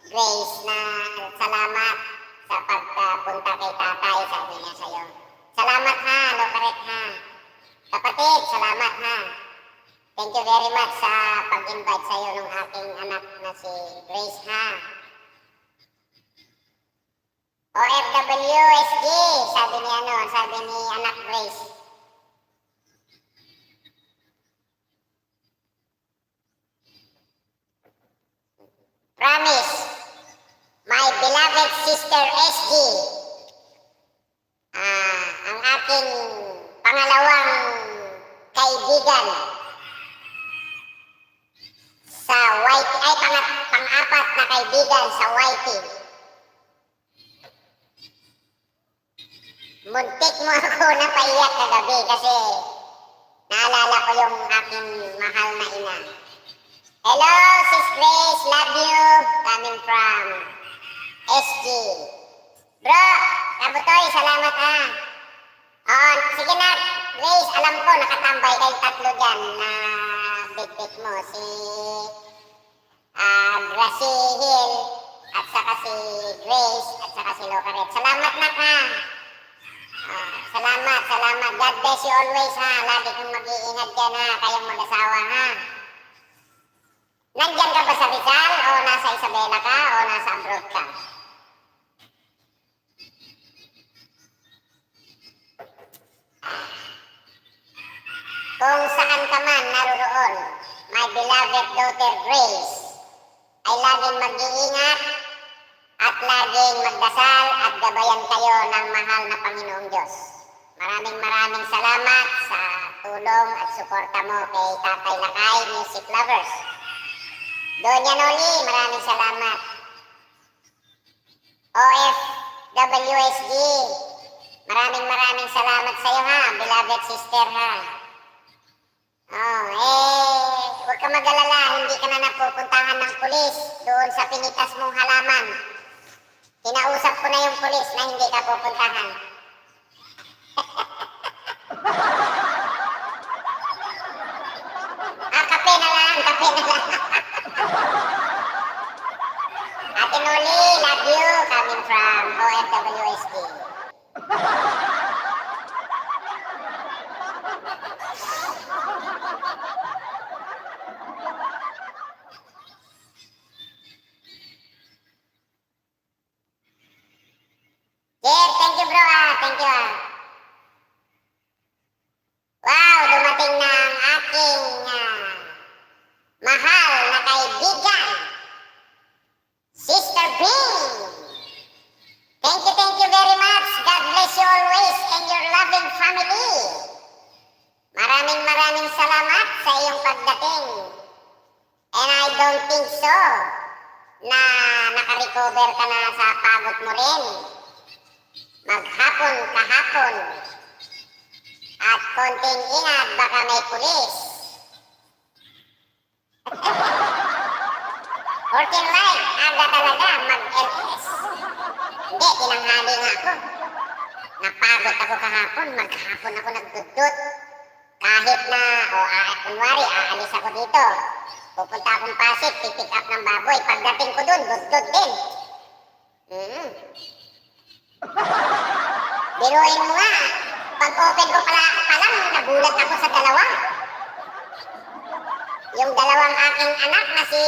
Grace, na salamat sa pagpunta kay tatay, sabi niya sa'yo. Salamat ha, Lokaret ha. Kapatid, salamat ha. Thank you very much sa pag-invite sa'yo ng aking anak na si Grace ha. OFW SG, sabi ni anak Grace. Promise, my beloved sister SG, ang aking pangalawang kaibigan sa YT, pang-apat na kaibigan sa YT. Muntik mo ako napaiyak kagabi kasi naalala ko yung aking mahal na ina. Hello, Sis Grace, love you, coming from SG. Bro, Kabutoy, salamat ha. Sige na, Grace, alam ko nakatambay kayong tatlo dyan na bit-bit mo. Si Gracie Hill, at saka si Grace, at saka si Locaret. Salamat na ka. Salamat, salamat. God bless you always ha. Lagi kong mag-iingat dyan ha. Kayong mag-asawa ha. Nandyan ka ba sa Rizal? O nasa Isabela ka? O nasa abroad ka? Kung saan ka man naroon, my beloved daughter Grace, ay laging mag-iingat at laging magdasal at gabayan kayo ng mahal na Panginoong Diyos. Maraming salamat sa tulong at suporta mo kay Tatay Lakay Music Lovers. Doña Noli, maraming salamat. OFWSG, maraming salamat sa iyo ha, beloved sister ha. Huwag ka mag-alala, hindi ka na napupuntahan ng pulis doon sa pinitas mong halaman. Kinausap ko na yung pulis na hindi ka pupuntahan. Kape na lang. Ate Noli, love you, coming from OFWSD. Thank you bro thank you Wow, dumating na ang aking mahal na kaibigan, Sister Bing. Thank you very much. God bless you always and your loving family. Maraming salamat sa iyong pagdating. And I don't think so na nakarecover ka na sa pagod mo rin. Maghapon kahapon. At konting ingat, baka may pulis. 14 light, aga talaga mag-LS. Hindi, tinanghali nga ako. Napagod ako kahapon, maghapon ako nagdudot. Kahit na, kunwari, aalis ako dito. Pupunta akong Pasig, pipick up ng baboy. Pagdating ko dun, dudot din. Biruin mo nga. Pag-open ko palang, nagulat ako sa dalawa. Yung dalawang aking anak na si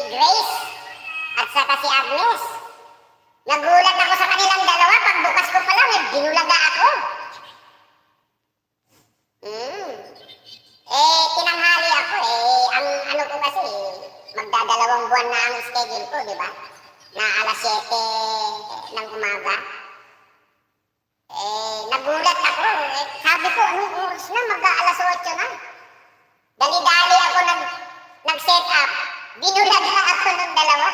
Grace at saka si Agnes. Nagulat ako sa kanilang dalawa. Pagbukas ko palang, ginulaga ako. Tinanghali ako ang ano ko kasi, magdadalawang buwan na ang schedule ko, di ba? Na alas 7 ng umaga. Nagulat ako. Sabi ko, anong oras na? Mag-aalas 8 na. Dali-dali ako nag-set up. Binulag na ako ng dalawa.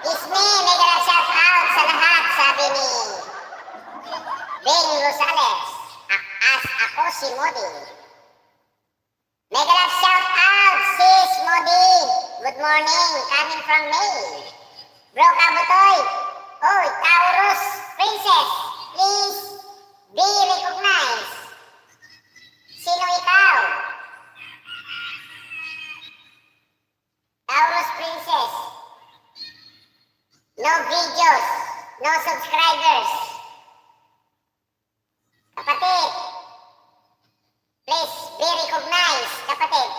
Isme, mega shout out sa lahat, sabi ni Bing Rosales. As ako si Modi. Mega shout out, sis Modi. Good morning, coming from May. Bro Kabutoy, Taurus Princess, please be recognized. Sino ikaw? Taurus Princess. No videos, no subscribers. Kapatid, please be recognized, kapatid.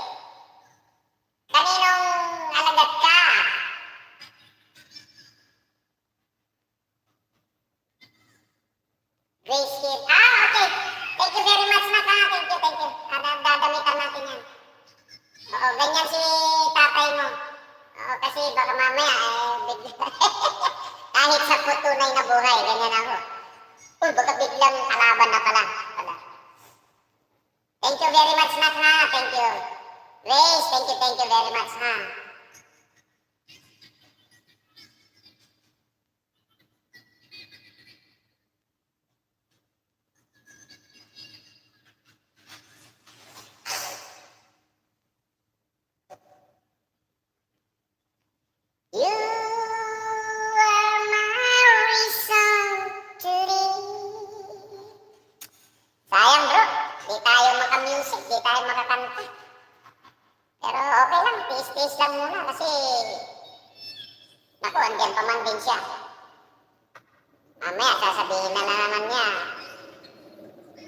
Kaninong alagad ka? Grace Hill. Okay. Thank you very much na ka. Thank you. Dadamitan natin yan. Ganyan si tatay mo. Kasi baka mamaya, kahit sa tunay na buhay, ganyan ako. Baka biglang kalaban na pala. Thank you very much na ka. Thank you. Grace, thank you very much ha. You are my reason to live. tayo makakanta. Pero okay lang, tiis-tiis lang muna kasi naku, andyan pa man din siya. Mamaya sasabihin na naman niya,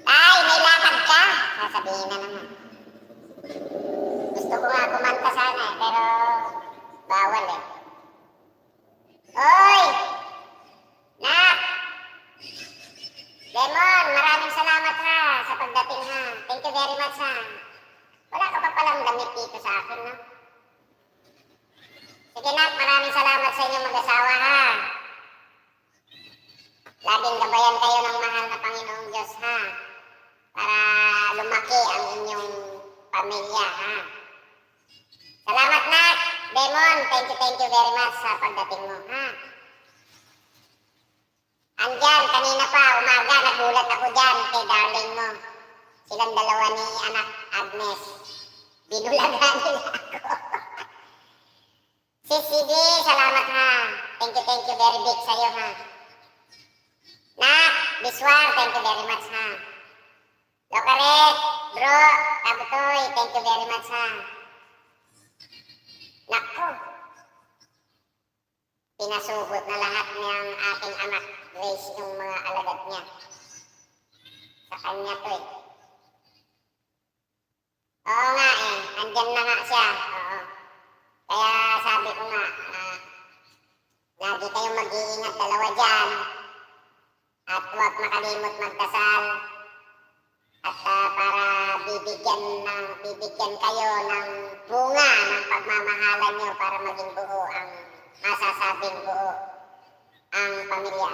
ay, may lakad ka! Sasabihin na naman. Gusto ko nga kumanta sana pero bawal eh. Oy! Nak! Lemon, maraming salamat ha sa pagdating ha. Thank you very much ha. Wala ka pa palang damit dito sa akin, no? Sige nak, maraming salamat sa inyong mag-asawa ha. Laging gabayan kayo ng mahal na Panginoong Diyos ha. Para lumaki ang inyong pamilya ha. Salamat nak! Demon, thank you very much sa pagdating mo ha. Andyan, kanina pa, umaga, nagulat ako dyan kay darling mo. Silang dalawa ni anak Agnes. Binulagan nila ako. Sis Sidi, salamat ha. Thank you very big sa'yo ha. Nak, Biswar, thank you very much ha. Lokaret, bro, Kabutoy, thank you very much ha. Naku, pinasugot na lahat ng aking anak Grace yung mga alagad niya. Sa kanya to eh. Oo nga eh, andyan na nga siya. Oo. Kaya sabi ko nga, lagi kayong mag-iingat dalawa dyan. At huwag makalimot magdasal. At para bibigyan kayo ng bunga ng pagmamahalan nyo para maging buo ang masasabing buo ang pamilya.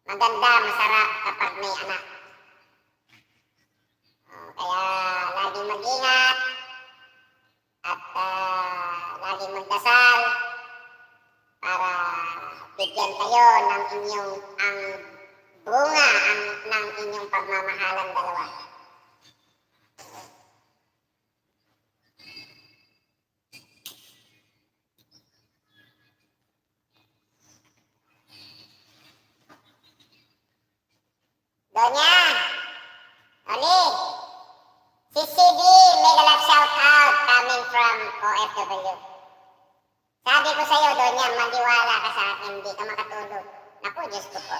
Maganda, masarap kapag may anak. Kaya laging mag-ingat at laging magdasal para bigyan kayo ng inyong ang bunga ng inyong pagmamahalan dalawa. Donya, Oli, si CD, mega love shout out coming from OFW. Sabi ko sa'yo, Donya, maniwala ka sa akin, hindi ka makatulog. Naku, Diyos ko po.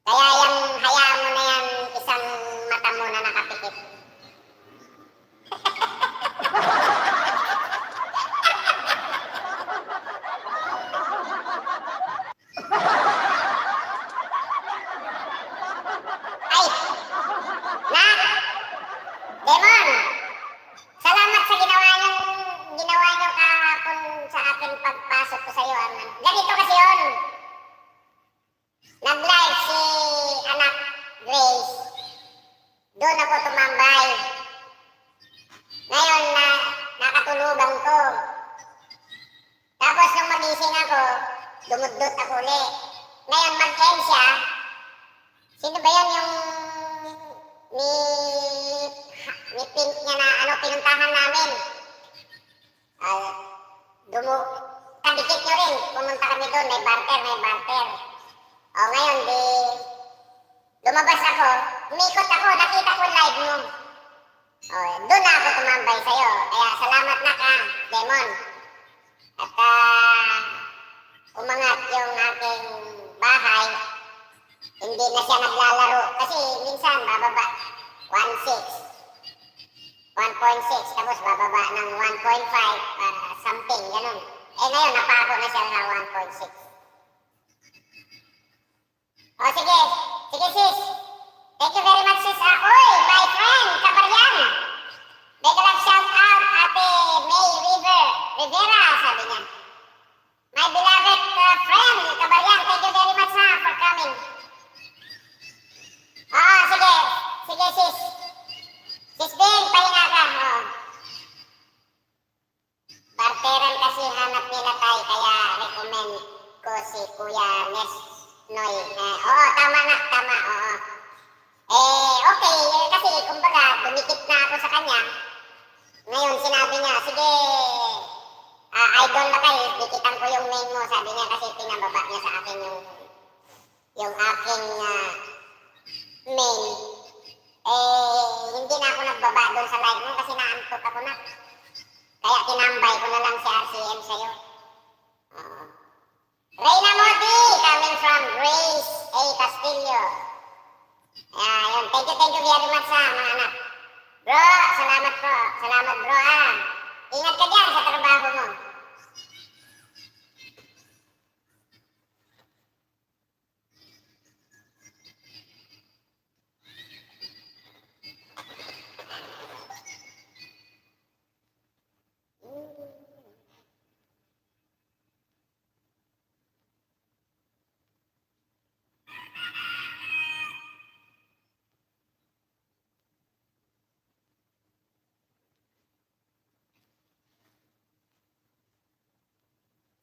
Kaya yan, hayaan mo na yan, isang mata mo na nakapikit. Ay! Nak! Demon! Salamat sa ginawa niyo kahapon sa akin pagpasok ko sa'yo. Ganito kasi yun. Nag-live si anak Grace. Doon ako tumambay. Ngayon na nakatulugan ko. Tapos nung magising ako, dumudot ako ulit. Ngayon mag-end siya. Sino ba yun yung ni Pink niya na pinuntahan namin? Kadikit nyo rin. Pumunta kami doon. May barter. O ngayon, lumabas ako. Umikot ako. Nakita ko live mo. O, doon na ako tumambay sa'yo. Kaya salamat na ka, Demon. At umangat yung aking bahay. Hindi na siya naglalaro. Kasi minsan bababa 1.6. 1.6. Tapos bababa ng 1.5. Something, ganun. Eh ngayon, napako na siya sa 1.6. O sige. Sige sis. Thank you very much sis. Uy, my friend, Kabaryan. Mega love shout out, Ate May Rivera, sabi niya. My beloved friend, Kabaryan, thank you very much for coming. Sige. Sige sis. Sis Ben, pahinga ka. Barteran kasi hanap nila tayo, kaya recommend ko si Kuya Nesnoy. Tama na, tama. sa'yo. Oo. Reyna Modi, coming from Grace A. Castillo. Yun. Thank you very much ha, mga anak. Bro, salamat po. Salamat bro ha. Ingat ka dyan sa trabaho mo.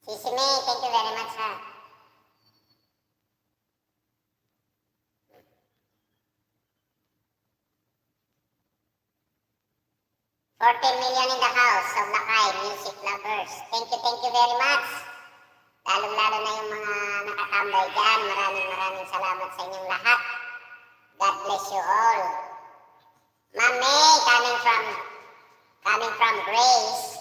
Sisi May, thank you very much ha. $14 million in the house of Lakay, music lovers. Thank you very much. Lalo-lalo na yung mga nakatambay dyan. Maraming salamat sa inyong lahat. God bless you all. Ma'am May, coming from Grace.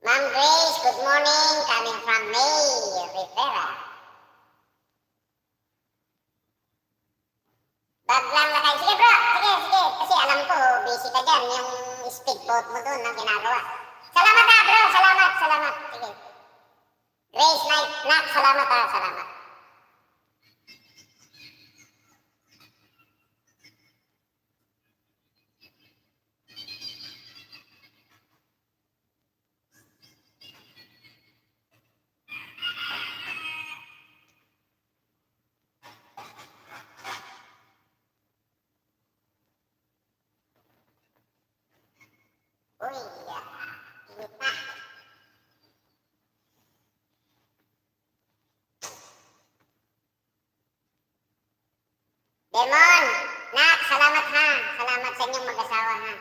Ma'am Grace, good morning. Coming from May Rivera. Bag lang Lakay. Sige bro, sige. Kasi alam ko, busy ka dyan. Yung speedboat mo doon ang ginagawa. Salamat ha bro, salamat. Sige. Grace Knight, salamat ha, salamat. Uy, init na. Demon, salamat ha. Salamat sa inyong mag-asawa ha.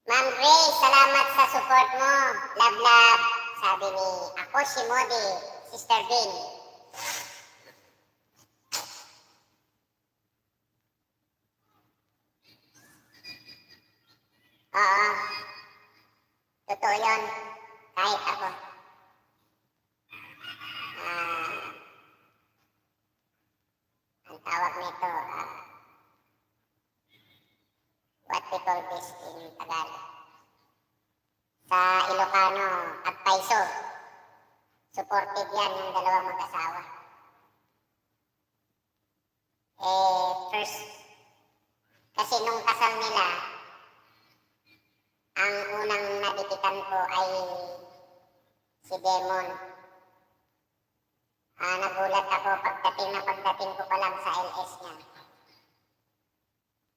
Ma'am Grace, salamat sa support mo. Love. Sabi ni ako si Modi, Sister Bean. Oo. Totoo yun. Kahit ako. Ang tawag nito, what we call this in Tagalog. Sa Ilocano at Paiso, supportive yan yung dalawang mag-asawa. First, kasi nung kasal nila, ang unang nadikitan ko ay si Demon. Nagulat ako pagdating ko pa lang sa LS niya.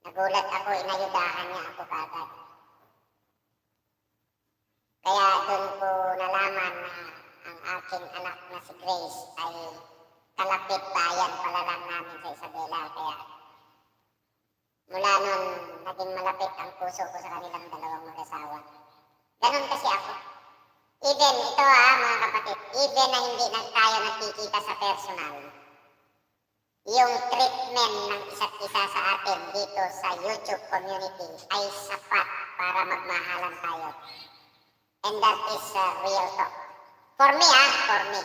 Nagulat ako, inayudahan niya ako kagad. Kaya doon ko nalaman na ang aking anak na si Grace ay kalapit bayan pala lang namin sa Isabela. Kaya mula nun, naging malapit ang puso ko sa kanilang dalawang mag-asawa. Ganon kasi ako. Even ito mga kapatid, even na hindi na tayo nagkikita sa personal, yung treatment ng isa't isa sa atin dito sa YouTube community ay sapat para magmahalan tayo. And that is real talk. For me for me.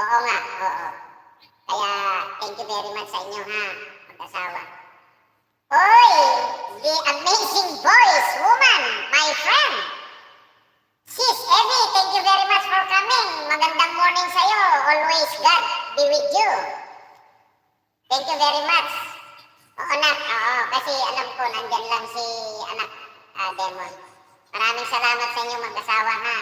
Oo nga, oo. Kaya thank you very much sa inyo ha, mag-asawa. Hoy, the amazing voice woman, my friend. Sis Evie, thank you very much for coming. Magandang morning sa'yo. Always God be with you. Thank you very much. Oo, Nak. Oo, kasi alam ko, nandyan lang si anak Demon. Maraming salamat sa inyo mag-asawa, ha.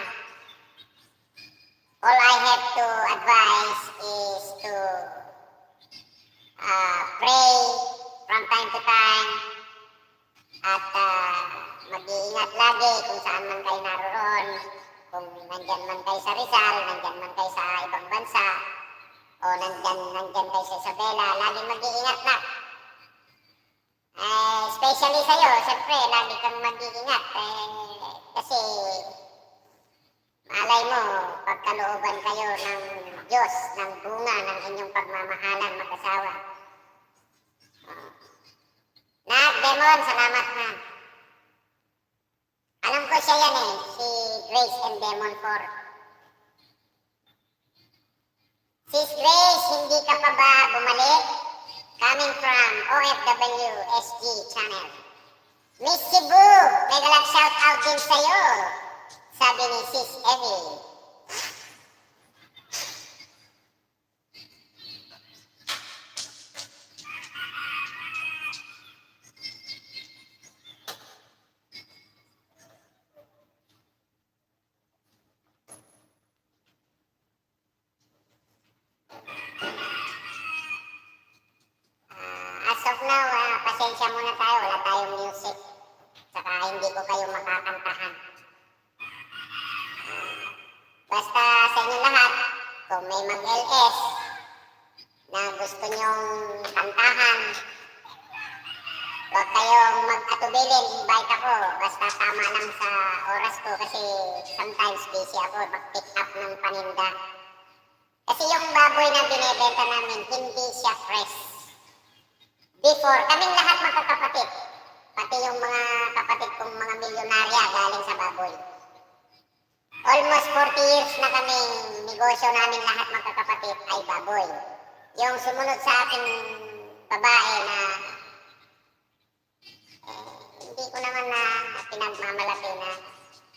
All I have to advise is to pray from time to time at mag-iingat lagi kung saan man kayo naroon. Kung nandyan man kayo sa Rizal, nandyan man kayo sa ibang bansa, o nandyan kayo sa Isabela, laging mag-iingat, Nak. Especially sa'yo, siyempre, lagi kang mag-iingat. Kasi malay mo, pagkalooban kayo ng Diyos, ng bunga ng inyong pagmamahalan mag-asawa. Nak, Demon, salamat, ha. Alam ko siya yan si Grace and Demon 4. Sis Grace, hindi ka pa ba bumalik? Coming from OFW SG channel. Miss Cebu, may galak shout out din sa'yo. Sabi ni Sis Evie. As of now, pasensya muna tayo. Wala tayong music. Saka hindi ko kayo makakantahan. Basta sa inyo lahat, kung may mag-LS na gusto nyong kantahan, huwag kayong mag-atubilin, invite ako. Basta tama lang sa oras ko kasi sometimes busy ako mag-pick up ng paninda. Kasi yung baboy na binebenta namin, hindi siya fresh. Before, kaming lahat magkakapatid. Pati yung mga kapatid kong mga milyonarya galing sa baboy. Almost 40 years na kaming negosyo namin lahat magkakapatid ay baboy. Yung sumunod sa akin babae na hindi ko naman na pinagmamalaki na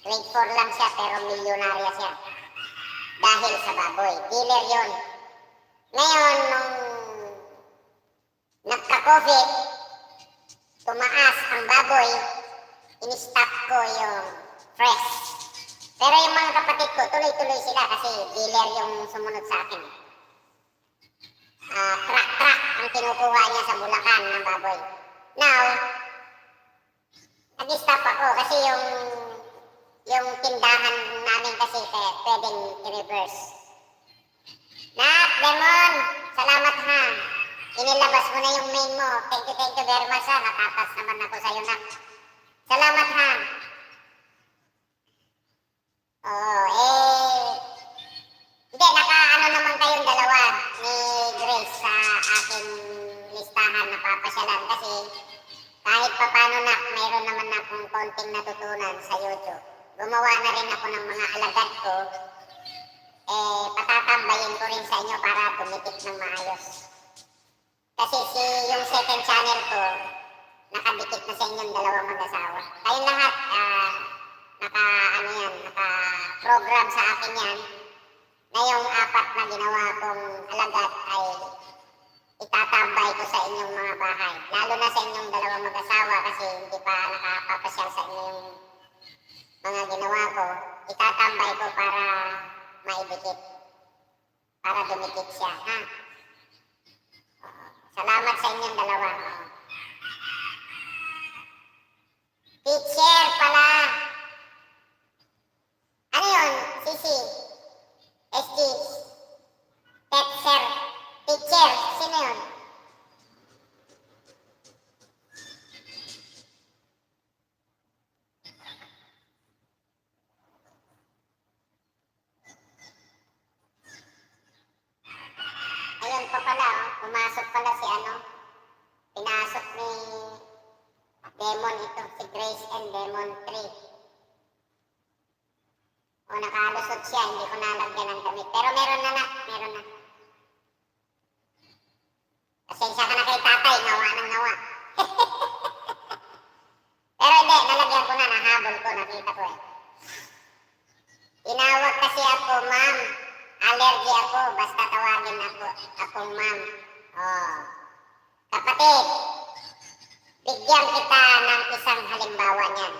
grade 4 lang siya pero milyonarya siya. Dahil sa baboy. Dealer yun. Ngayon, nung nagka-COVID, tumaas ang baboy, in-stop ko yung fresh. Pero yung mga kapatid ko, tuloy-tuloy sila kasi dealer yung sumunod sa akin. Truck ang kinukuha niya sa Bulacan ng baboy. Now, nag-stop ako kasi yung tindahan namin kasi pwedeng i-reverse. Nak, Demon, salamat, ha. Inilabas mo na yung main mo. Thank you very much, ha. Natatas naman ako sa'yo, Nak. Salamat, ha. Hindi, naka-ano naman kayong dalawa ni Grace sa aking listahan na papasyalan kasi kahit papano, Nak, mayroon naman akong konting natutunan sa YouTube. Gumawa na rin ako ng mga alagad ko. Patatambayin ko rin sa inyo para tumitik ng maayos. Kasi yung second channel ko, nakadikit na sa inyong dalawang mag-asawa. Kayong lahat, naka-program sa akin yan, na yung 4 na ginawa kong alagad ay itatambay ko sa inyong mga bahay. Lalo na sa inyong dalawang mag-asawa kasi hindi pa nakapapasyal sa inyo yung mga ginawa ko. Itatambay ko para maidikit. Para dumikit siya, ha? Salamat sa inyong dalawa. Teacher pala. Ano yun? Sisi? SG? Teacher? Teacher? Sino yun? Ayun pa pala, pumasok pala si pinasok ni Demon ito, si Grace and Demon 3. Nakalusot siya, hindi ko nalagyan ng damit. Pero meron na, meron na. Pasensya ka na kay tatay, nawa ng nawa. Pero hindi, nalagyan ko na, nahabol ko, nakita ko. Tinawag kasi ako, ma'am. allergy ako, basta tawagin akong ma'am. Oh. Kapatid, bigyan kita ng isang halimbawa niyan.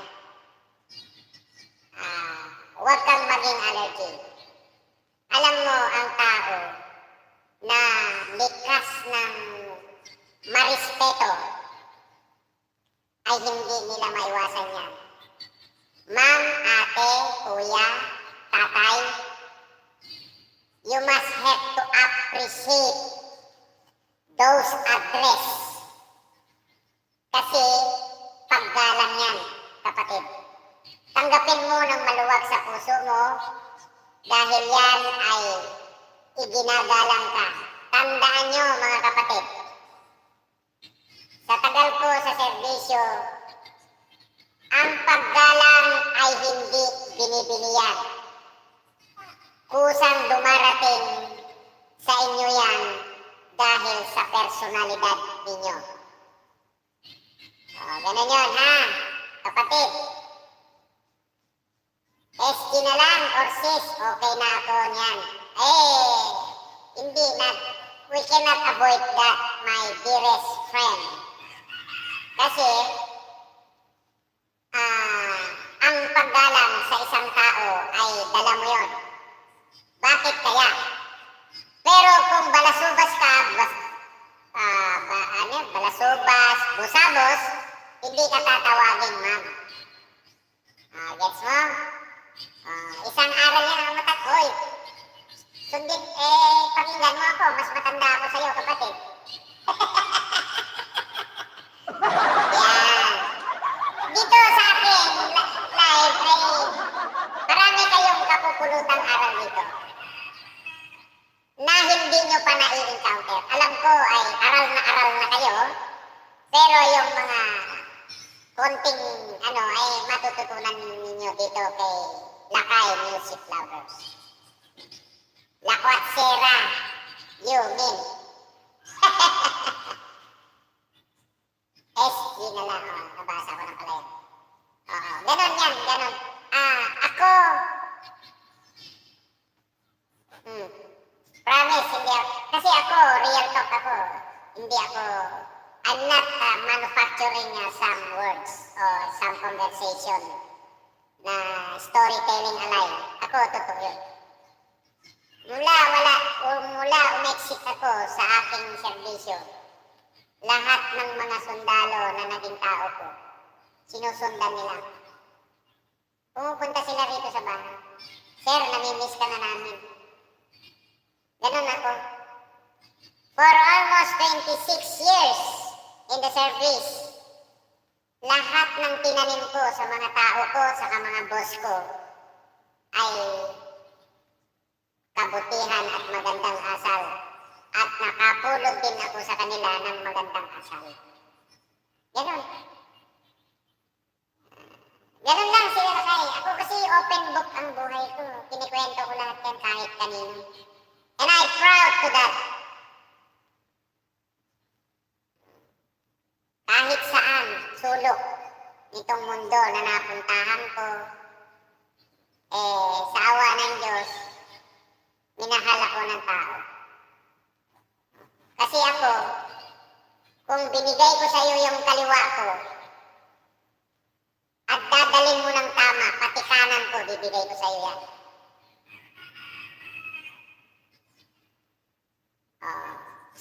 Huwag kang maging allergy. Alam mo, ang tao na likas ng marespeto ay hindi nila maiwasan yan. Ma'am, ate, kuya, tatay, you must have to appreciate those address. Kasi paggalang yan, kapatid. Tanggapin mo ng maluwag sa puso mo dahil yan ay iginagalang ka. Tandaan nyo mga kapatid, sa tagal ko sa serbisyo, ang paggalang ay hindi binibilihan. Kusang dumarating sa inyo yan dahil sa personalidad ninyo. Ganun yun ha, kapatid. SG na lang or sis, okay na ako niyan. Hindi na, we cannot avoid that, my dearest friend. Kasi, ang paggalang sa isang tao ay dala mo yun. Bakit kaya? Pero kung balasubas ka, balasubas, busabos, hindi ka tatawagin ma'am. Gets mo? Isang aral yan ang matat. Hoy, sundin, pakinggan mo ako, mas matanda ako sa'yo, kapatid. Yan. Dito sa akin, live, ay marami kayong kapupulutang aral dito na hindi nyo pa na-i-encounter. Alam ko ay aral na kayo, pero yung mga konting ay matututunan ninyo dito kay Lakay Music Lovers. Lakwat Sera, Yumin. SG na lang, nabasa ko na pala yan. Ganon yan, ganon. Ako, promise, hindi ako, kasi ako, real talk ako, hindi ako, I'm not manufacturing some words or some conversation na storytelling alike. Ako, totoo yun. Mula umexit ako sa aking serbisyo, lahat ng mga sundalo na naging tao ko, sinusundan nila. Pumupunta sila rito sa bahay. Sir, namimiss ka na namin. Ganun ako. For almost 26 years in the service, lahat ng tinanim ko sa mga tao ko, sa mga boss ko, ay kabutihan at magandang asal. At nakapulot din ako sa kanila ng magandang asal. Ganun. Ganun lang si Lakay. Ako kasi open book ang buhay ko. Kinikwento ko lahat yan kahit kanino. And I'm proud to that. Kahit saan, sulok nitong mundo na napuntahan ko, sa awa ng Diyos, minahal ako ng tao. Kasi ako, kung binigay ko sa iyo yung kaliwa ko, at dadalhin mo ng tama, pati kanan ko, bibigay ko sa iyo yan.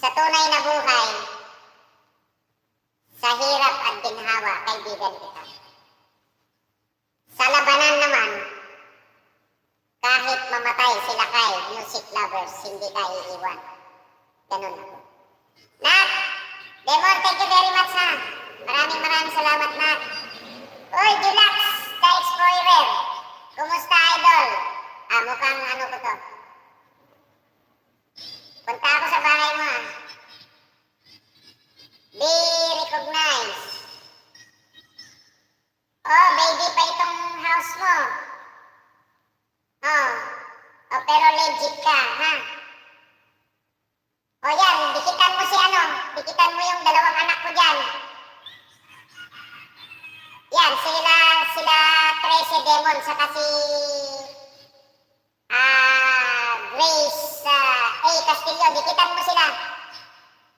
Sa tunay na buhay, sa hirap at ginhawa, kaibigan kita. Sa labanan naman, kahit mamatay sila kay Music Lovers, hindi ka iiwan. Ganun ako. Nat! Demon, thank you very much ha. Maraming salamat, Nat. Oy, Dulax, the Explorer. Kumusta, idol? Mukhang ano ko to. Punta ako sa bahay mo ha. Be recognized. Baby pa itong house mo. Pero legit ka, ha? Yan, dikitan mo dikitan mo yung dalawang anak ko dyan. Yan, sila Tracy Demon, saka si Grace Castillo, dikitan mo sila.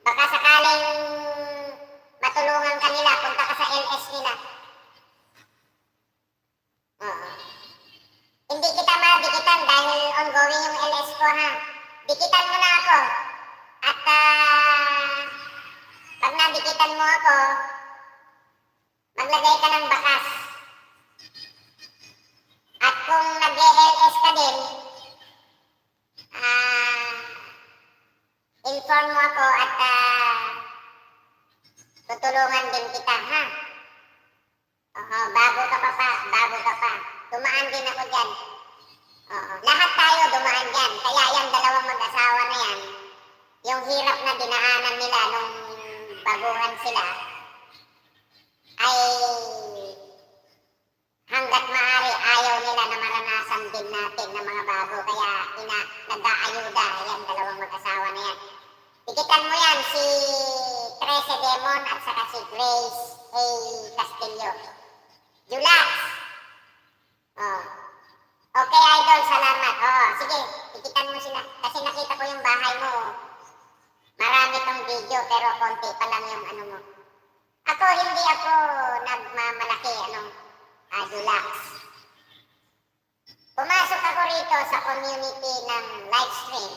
Baka sakaling matulungan ka nila, punta ka sa LS nila. Oo. Hindi kita madikitan dahil ongoing yung LS ko, ha. Dikitan mo na ako. At pag nadikitan mo ako, maglagay ka ng bakas. At kung nag-LS ka din, inform mo ako at tutulungan din kita, ha? Oo, bago ka pa. Dumaan din ako dyan. Oo, lahat tayo dumaan dyan. Kaya yan, dalawang mag-asawa na yan, yung hirap na dinaanan nila nung baguhan sila, ay hanggat maaari ayaw nila na maranasan din natin ng mga bago. Kaya nag-aayuda yan, dalawang mag-asawa na yan. Dikitan mo yan, si Trece Demon at saka si Grace A. Castillo. Julax. Oh. Okay, idol, salamat. Oh, sige, dikitan mo sila. Kasi nakita ko yung bahay mo. Marami tong video pero konti pa lang yung ano mo. Ako, hindi ako nagmamalaki, Julax. Pumasok ako rito sa community ng live stream.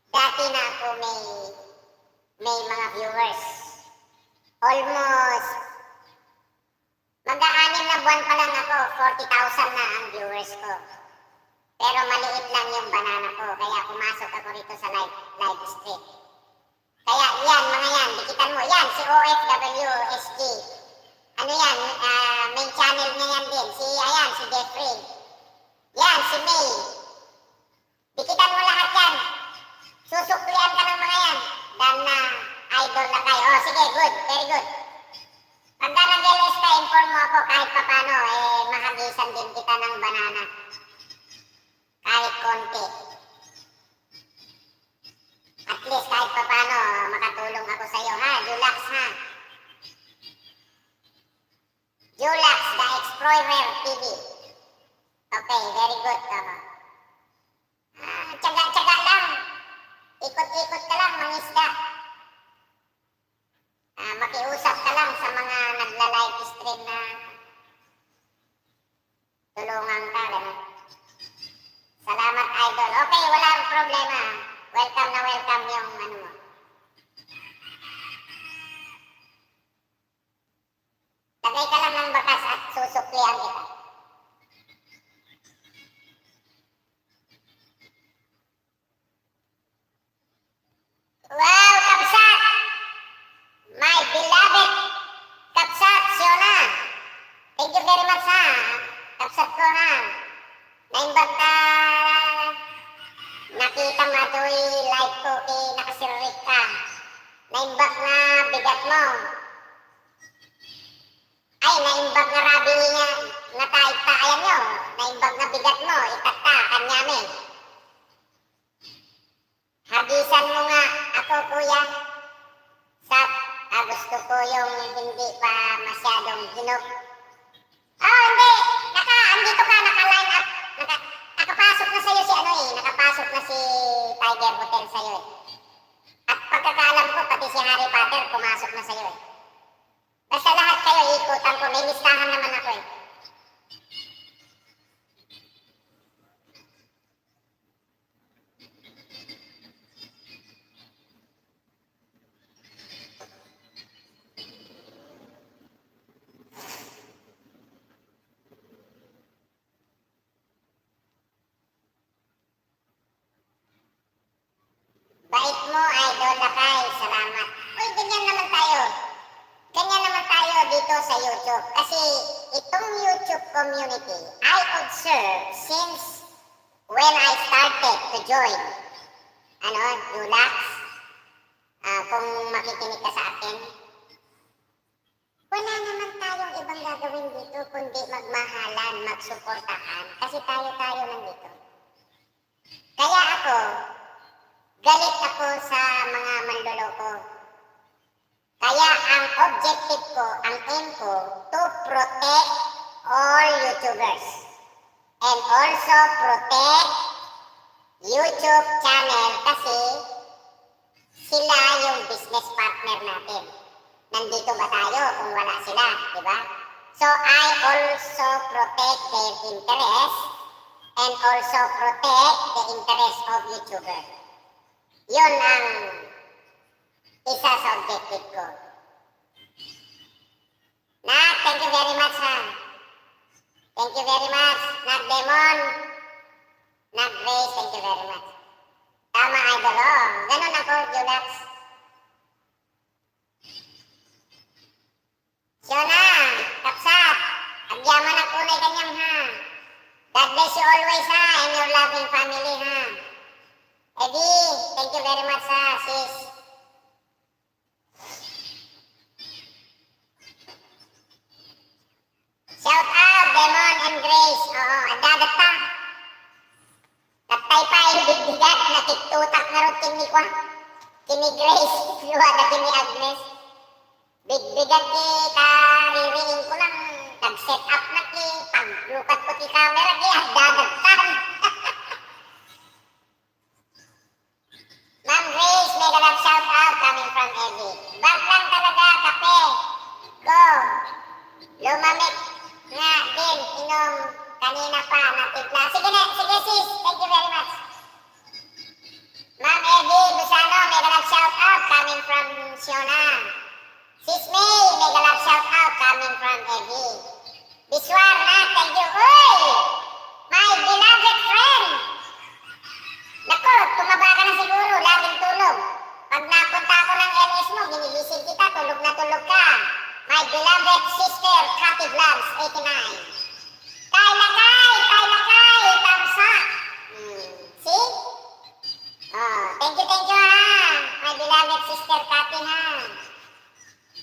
Dati na ako may mga viewers. Almost, mag-aanim na buwan pa lang ako, 40,000 na ang viewers ko. Pero maliit lang yung banana ko, kaya pumasok ako rito sa live stream. Kaya yan, mga yan, dikitan mo. Yan, si OFW SG. Ano yan, main channel niya yan din. Si Jeffrey. Yan, si May. Dikitan mo lahat yan. Susuklian ka ng mga yan. Dan na idol na kayo. Oh, sige, good. Very good. Pagka nag-LS ka, inform mo ako kahit papano, mahagisan din kita ng banana. Kahit konti. At least kahit papano, makatulong ako sa'yo, ha? Julax, ha? Julax, the Explorer TV. Okay, very good. Tsaga-tsaga lang. Ikot-ikot ka lang, mangisda. Makiusap ka lang sa mga nagla-live stream na tulungan ka. Ganun. Salamat, idol. Okay, walang problema. Welcome na welcome yung mo. Lagay ka lang ng bakas at susuklian kita. Wow, Kapsat! My beloved Kapsat, Siona! Thank you very much, ha? Kapsat ko, ha? Naimbag ka, nakita mo ito'y live ko, nakasirik ka. Naimbag na bigat mo. Ay, naimbag na rabi niya, nataitayan nyo. Naimbag na bigat mo, itakta, kanyami. Hagisan mo nga ako, kuya. Gusto ko yung hindi pa masyadong hinog. Oh, hindi. Andito ka, naka-line up. Nakapasok na sa'yo si nakapasok na si Tiger Hotel sa'yo. At pagkakaalam ko, pati si Harry Potter pumasok na sa'yo. Basta lahat kayo, ikutan ko. May listahan naman ako. Bait mo, idol Lakay. Salamat. Uy, ganyan naman tayo. Ganyan naman tayo dito sa YouTube. Kasi itong YouTube community, I observe since when I started to join, Julax, kung makikinig ka sa akin, wala naman tayong ibang gagawin dito kundi magmahalan, magsuportahan. Kasi tayo nandito. Kaya ako, galit ako sa mga manloloko. Kaya ang objective ko, ang aim ko, to protect all YouTubers. And also protect YouTube channel kasi Sila yung business partner natin. Nandito ba tayo kung wala sila, di ba? So I also protect their interest and also protect the interest of YouTuber. Yun ang isa sa objective ko. Nak, thank you very much ha. Thank you very much. Nak Demon. Nak Grace, thank you very much. Tama, idol. Oh, ganun ako, Julax. Siona, Kapsat, agyaman na kunay kanyang ha. God bless you always ha, and your loving family ha. Eddie, thank you very much ha, sis. Shout out, Demon and Grace. Oo, adadat pa. Katay pa, ibigbigat, nakitutak na rin kini kwa. Kini Grace, luha na kini Agnes. Bigbigat ki, kaririin ko lang. Nag-set up na ki, paglukat ko ki camera ki, adadat pa. Ma'am Grace, mega love shout out coming from Evie. Bag lang talaga, kape. Go. Lumamit nga din, inom kanina pa, natipla. Sige na, sige sis, thank you very much. Ma'am Evie Busano, mega love shout out coming from Siona. Sis May, mega love shout out coming from Evie. Biswar na, thank you. Uy! My beloved friend! Naku, tumaba ka na siguro, laging tulog. Pag napunta ako ng LS mo, ginigising kita, tulog na tulog ka. My beloved sister, Cathy Vlogs, 89. Kay Lakay, thumbs up. See? Oh, thank you ha. My beloved sister, Cathy ha.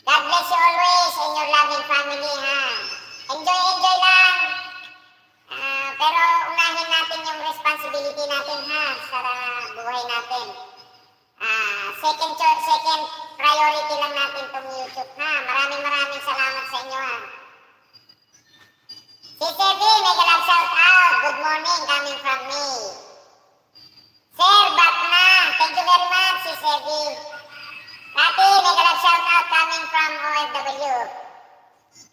God bless you always and your loving family ha. Enjoy lang. Pero unahin natin yung responsibility natin ha sa buhay natin. Second priority lang natin tong YouTube ha. Maraming salamat sa inyo ha. Si Sebi, mega love shout out. Good morning coming from me. Sir, back na. Thank you very much si Sebi. Kati, mega love shout out coming from OFW.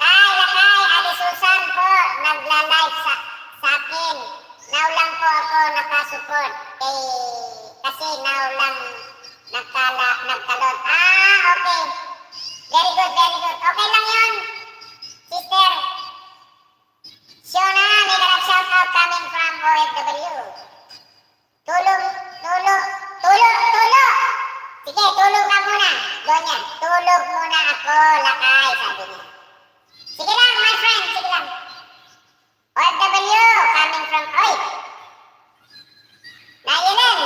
Lakay, Ali Susan po, nagla-live sa akin. Now lang po ako nakasupport. Kasi now lang nagkalot. Okay. Very good. Okay lang yun. Sister. Siona, mega love shout out coming from OFW. Tulog. Sige, tulog ka muna. Donya, tulog muna ako, Lakay, sabi niya. Sige lang, my friend, sige lang. OFW, coming from, Nayanin.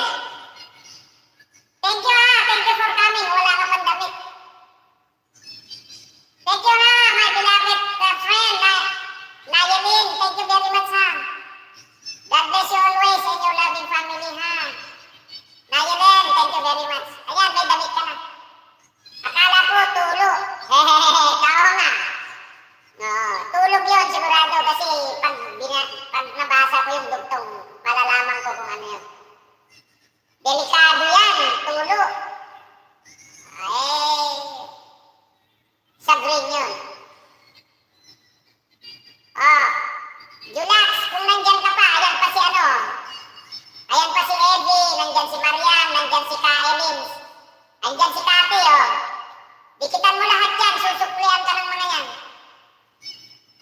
Thank you for coming. Wala ka man damit. Thank you ha, my beloved friend, Nayanin. Thank you very much ha. God bless you always and your loving family ha. Nayanin, thank you very much. Ayan, may damit ka na. Akala ko tulog. Tao nga. No, tulog yun sigurado kasi pag nabasa ko yung dugtong, malalaman ko kung ano yun. Delikado yan, tulog. Sa green yun. Julax, kung nandyan ka pa, ayan pa si ano. Ayan pa si Evie, nandyan si Marian, nandyan si Kaelin. Nandyan si Kati, oh. Dikitan mo lahat yan, susuklian ka ng mga yan.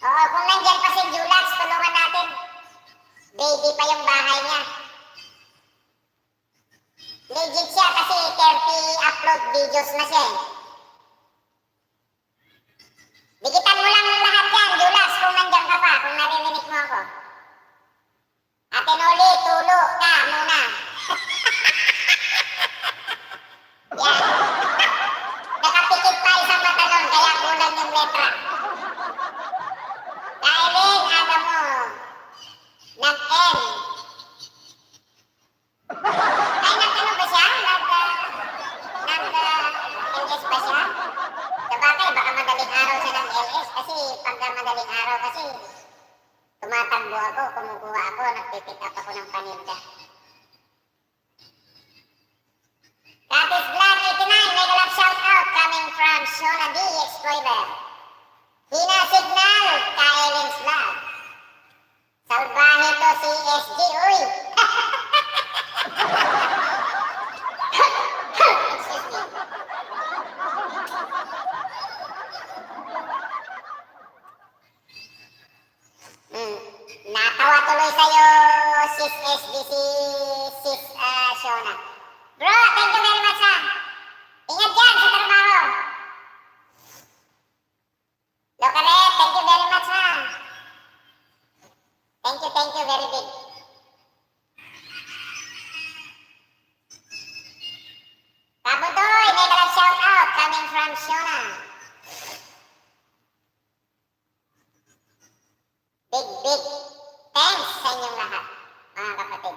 Oo, kung nandyan pa si Julax, tulungan natin. Baby pa yung bahay niya. Legit siya kasi 30 upload videos na siya. Dikitan mo lang lahat yan, Julax, kung nandyan ka pa, kung naririnig mo ako. Ate Noli, tulo ka muna. Yan. Nakapikit pa isang mata nun, kaya kulang yung letra. Kailin, aga mo. Nag-M. Ay, nag-ano ba siya? Nag-LS ba siya? Sabagay, baka madaling araw siya ng LS kasi pagka madaling araw kasi tumatakbo ako, kumukuha ako, nagpipick up ako ng paninda. Katis Black 89, mega love shout out coming from Shona D. Explorer. Hina Signal, Kaelin's Vlog. Salbahe to si SG, uy. Excuse me. Natawa tuloy sa'yo, sis SG, si sis Shona. Bro, thank you very much ha. Ingat dyan sa trabaho. Lokaret, thank you very much ha. Thank you very big. Kabutoy, mega love shout out coming from Shona. Big thanks sa inyong lahat, mga kapatid.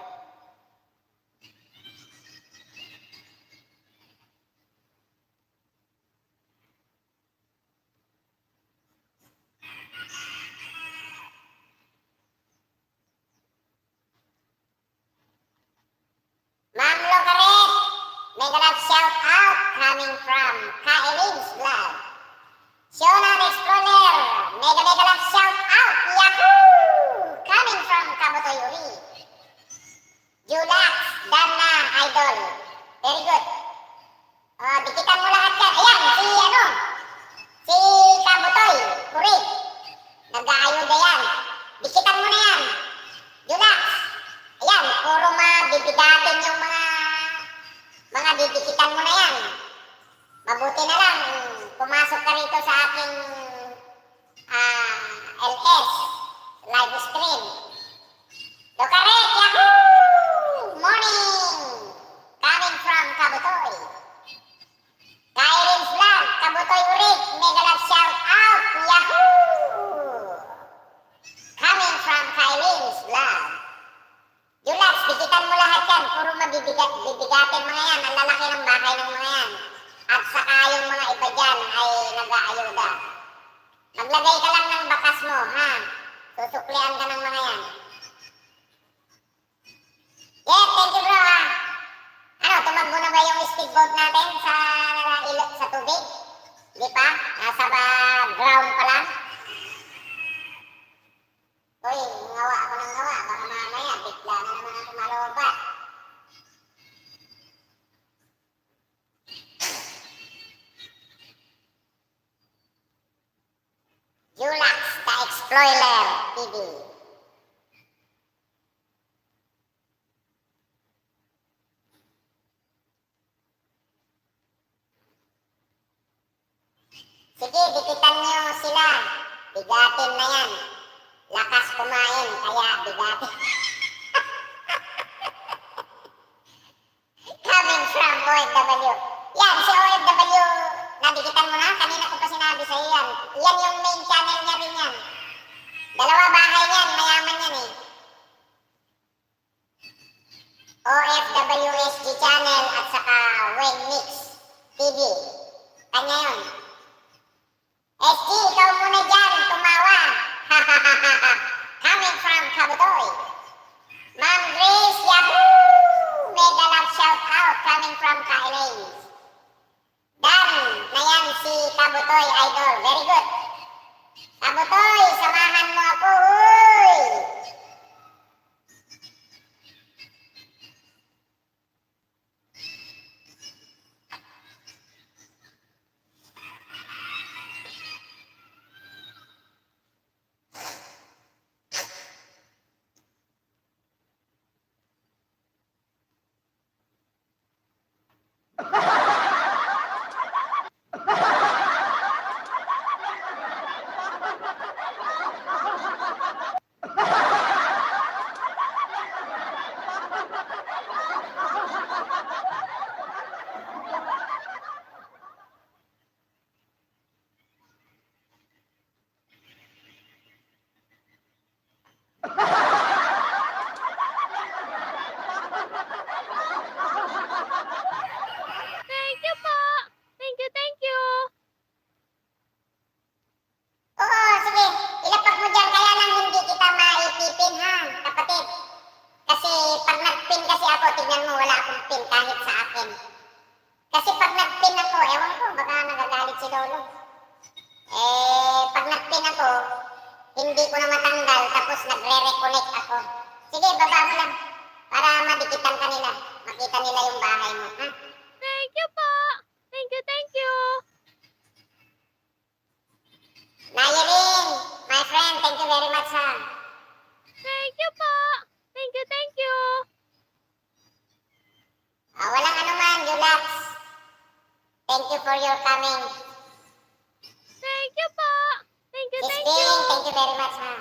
Ma'am Locaret, mega love shout out coming from Kaelin's Vlog. Shona Explorer, mega love shout out, yahoo! Coming from Kabutoy Uri. Julax, Dana Idol, very good. Dikitan mo lahat yan. Ayan, si Kabutoy Uri. Nag-aayuda yan. Dikitan mo na yan. Julax. Ayan, puro mabibigatin yung mga didikitan mo na yan. Mabuti na lang, pumasok ka rito sa aking LS, live stream. Lokaret, yahoo! Morning! Coming from Kabutoy. Kairin's Vlog, Kabutoy Urik, mega love shout out, yahoo! Coming from Kairin's Vlog. Julax, dikitan mo lahat yan. Puro bibigatin mga yan. Ang lalaki ng bahay ng mga yan. At saka yung mga iba dyan ay nag-aayuda. Maglagay ka lang ng bakas mo, ha? Susuklian ka ng mga yan. Yeah, thank you bro, ha? Tumakbo na ba yung speedboat natin sa tubig? Hindi pa? Nasa ground pa lang? Uy, ngawa ako ng ngawa. Baka mamaya, bigla na naman ako malobat. Julax, the Explorer TV. Sige, dikitan nyo sila. Bigatin na yan. Lakas kumain, kaya bigatin. Coming from OFW. Yan, si OFW, nadikitan mo na? Kanina ko pa sinabi sa iyo yan. Yan yung main channel niya rin yan. Dalawa bahay niyan, mayaman yan eh. OFWSG channel at saka Wayne Mix TV. Kanya yun. SG, ikaw muna dyan, tumawa. Coming from Kabutoy. Ma'am Grace, yahoo! Mega love shout out coming from Kailins. Dan, na yan si Kabutoy Idol. Very good. Kabutoy, samahan mo ako, uy! Kasi pag nag-pin kasi ako, tignan mo, wala akong pin kahit sa akin. Kasi pag nag-pin ako, ewan ko, baka nagagalit si Lolo. Pag nag-pin ako, hindi ko na matanggal, tapos nagre-reconnect ako. Sige, baba mo lang. Para madikitan ka nila. Makita nila yung bahay mo, ha? Thank you po. Thank you, thank you. Nayerin, my friend, thank you very much, ha? Thank you po. Thank you, thank you. Walang anuman, Yulax. Thank you for your coming. Thank you po. Thank you, Miss thank Bing, you. thank you very much, ha?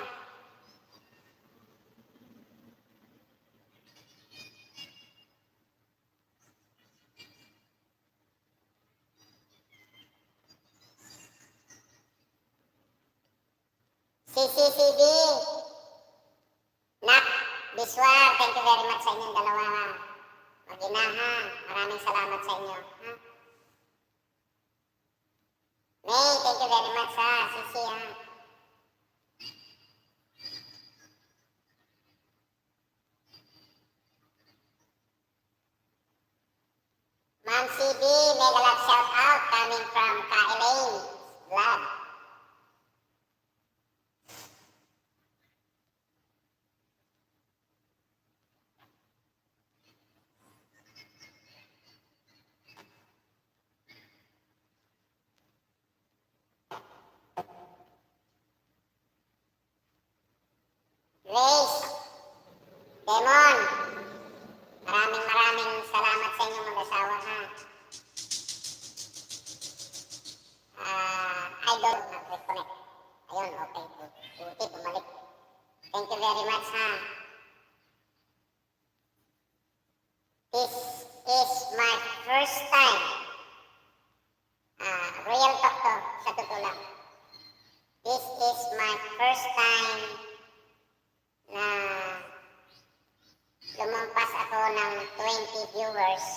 CCCB. Nak, Biswar, thank you very much sa inyong dalawa, ha? Mag-ina, ha? Maraming salamat sa inyo, ha? May, thank you very much, ha? Sisi, ha? Ma'am CB, mega love shout out coming from Kaelaine Vlog. Grace, Demon, maraming salamat sa inyong mag-asawa, ha? I don't nag-reconnect. Ayun, okay. Buti, bumalik. Thank you very much, ha? This is my first time. Royal talk to, sa totoo lang. This is my first time na lumampas ako ng 20 viewers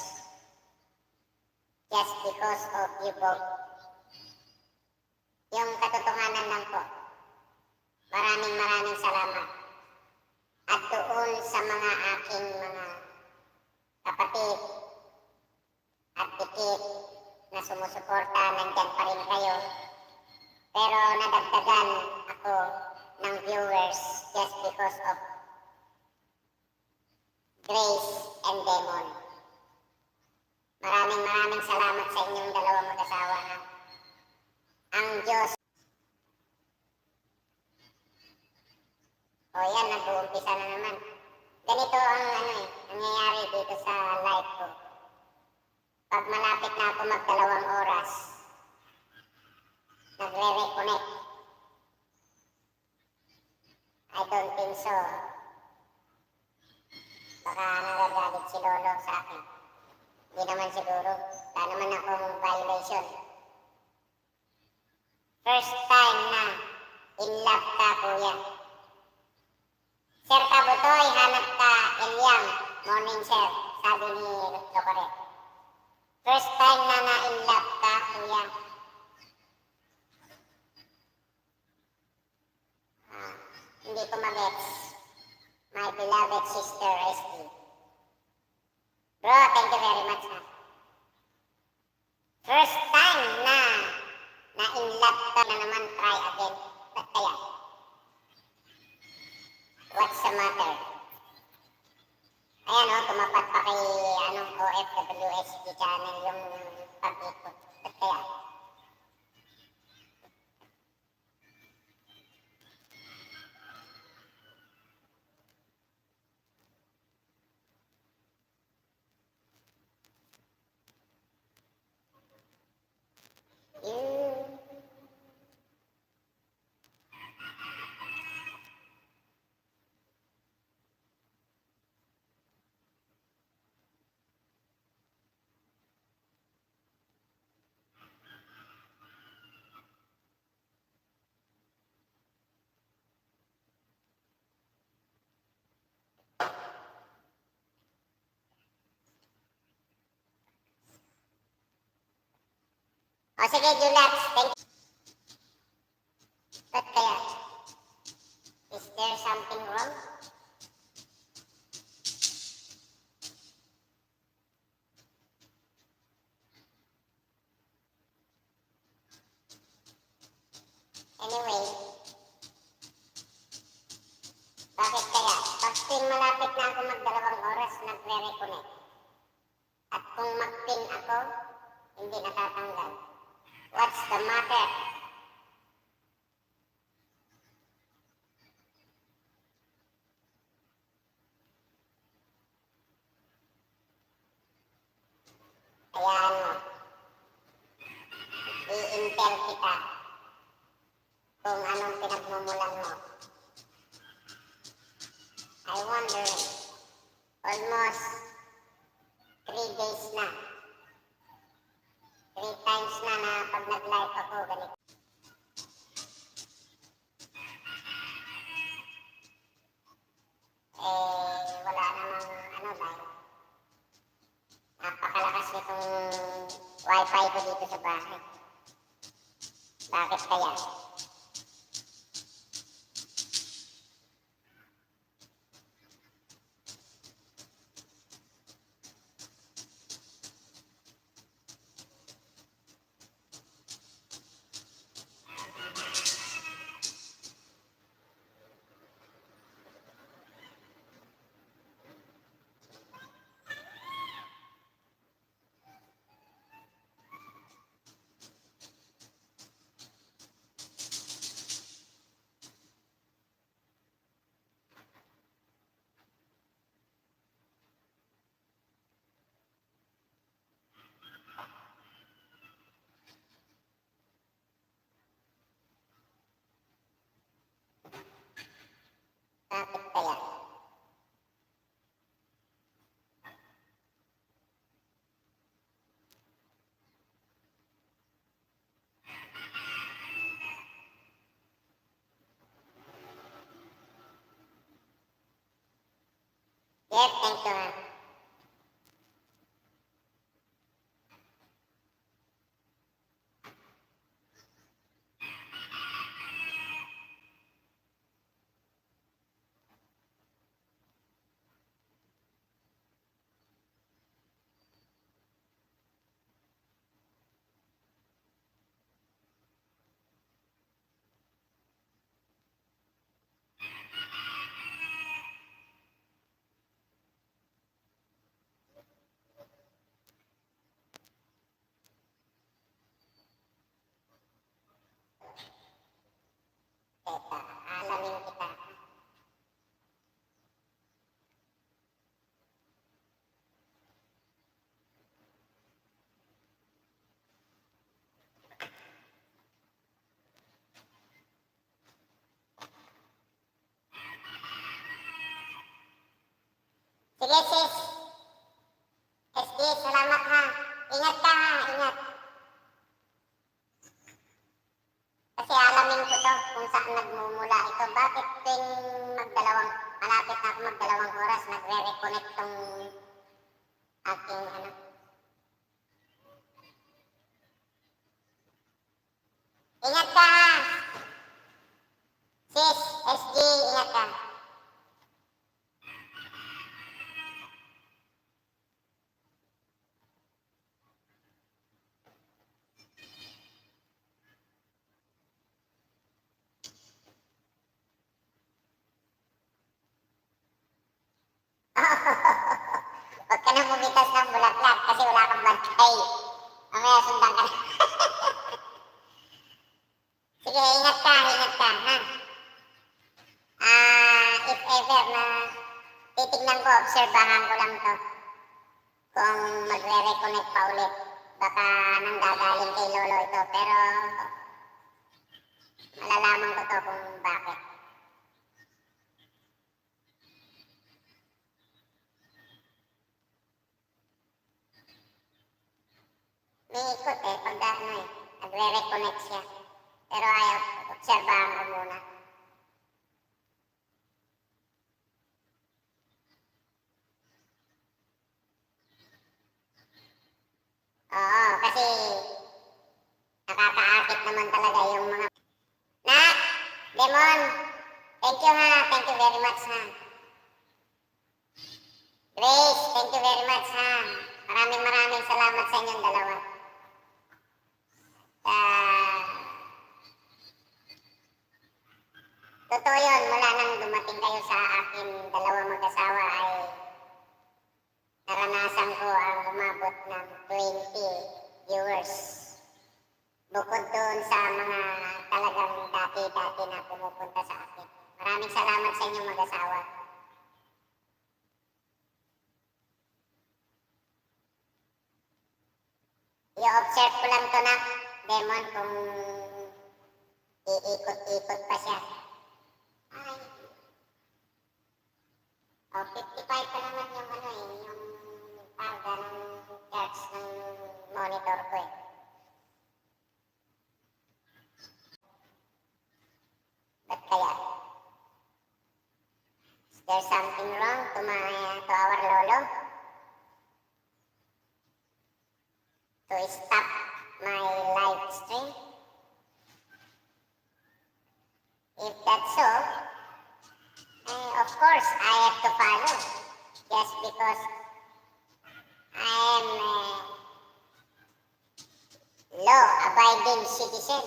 just because of you both. Yung katotohanan lang po. Maraming salamat. At doon sa mga aking mga kapatid at tikit na sumusuporta, nandyan pa rin kayo. Pero nadagdagan ako ng viewers just because of Grace and Demon. Maraming salamat sa inyong dalawang mag-asawa, ha? Ang Diyos. O yan, nag-uumpisa na naman. Ganito ang nangyayari dito sa live ko. Pag malapit na ako mag-2 oras, nagre-reconnect. I don't think so. Baka nagagalit si Lolo sa akin. Hindi naman siguro. Wala naman akong violation. First time na in love ka, kuya. Sir Kabutoy, hanap ka, Eliam. Morning, sir. Sabi ni Lokore. First time na in love ka, kuya. Hindi ko mag-gets. My beloved sister, Esti. Bro, thank you very much, ha. First time na in love ka na naman, try again. Ba't kaya? What's the matter? Ayan, tumapat pa kay OFWSG channel yung pag-ikot. Ba't kaya? O sige, Julax, thank you. Ba't kaya? Is there something wrong? Bakit kaya? Pag tuwing malapit na ako magdalawang oras, nagre-reconnect. At kung mag-pin ako, hindi natatanggal. What's the matter? Hayaan mo. I-intel kita kung anong pinagmumulan mo. I wonder, almost 3 days na. 3 times na pag nag-live ako ganito. Wala namang dahil napakalakas nitong wifi ko dito sa bahay. Bakit kaya? Bakit kaya? Yes, thank you, ha. Teka, alamin kita. Sige, sis. SD, salamat ha. Ingat ka ha, ingat. Kasi alamin ko to kung saan nagmumula ito. Bakit tuwing malapit na ako magdalawang oras, nagre-reconnect tong aking Ingat ka ha. Sis, SG, ingat ka. Huwag ka na bumitas ng bulaklak kasi wala kang bantay. Mamaya sundan ka na. Sige, ingat ka, ha. If ever na titignan ko, obserbahan ko lang to. Kung magre-reconnect pa ulit. Baka nanggagaling kay Lolo ito. Pero malalaman ko to kung bakit. May ikot pag nagre-reconnect siya. Pero ayaw, obserbahan ko muna. Oo, kasi nakakaakit naman talaga yung mga... Nak! Demon! Thank you ha, thank you very much ha. Grace, thank you very much ha. Maraming salamat sa inyong dalawa. Totoo yun, mula nang dumating kayo sa umabot ng 20 viewers. Bukod doon sa mga talagang dati-dati na pumupunta sa akin. Maraming salamat sa inyong mag-asawa. I-observe ko lang to na, Demon, kung iikot-ikot pa siya. Ay. Oh, 55 pa naman yung ano eh, yung targa ng hertz ng monitor ko eh. Ba't kaya? Is there something wrong to our lolo? To stop my live stream? If that's so, of course I have to follow. Just because I am a law-abiding citizen.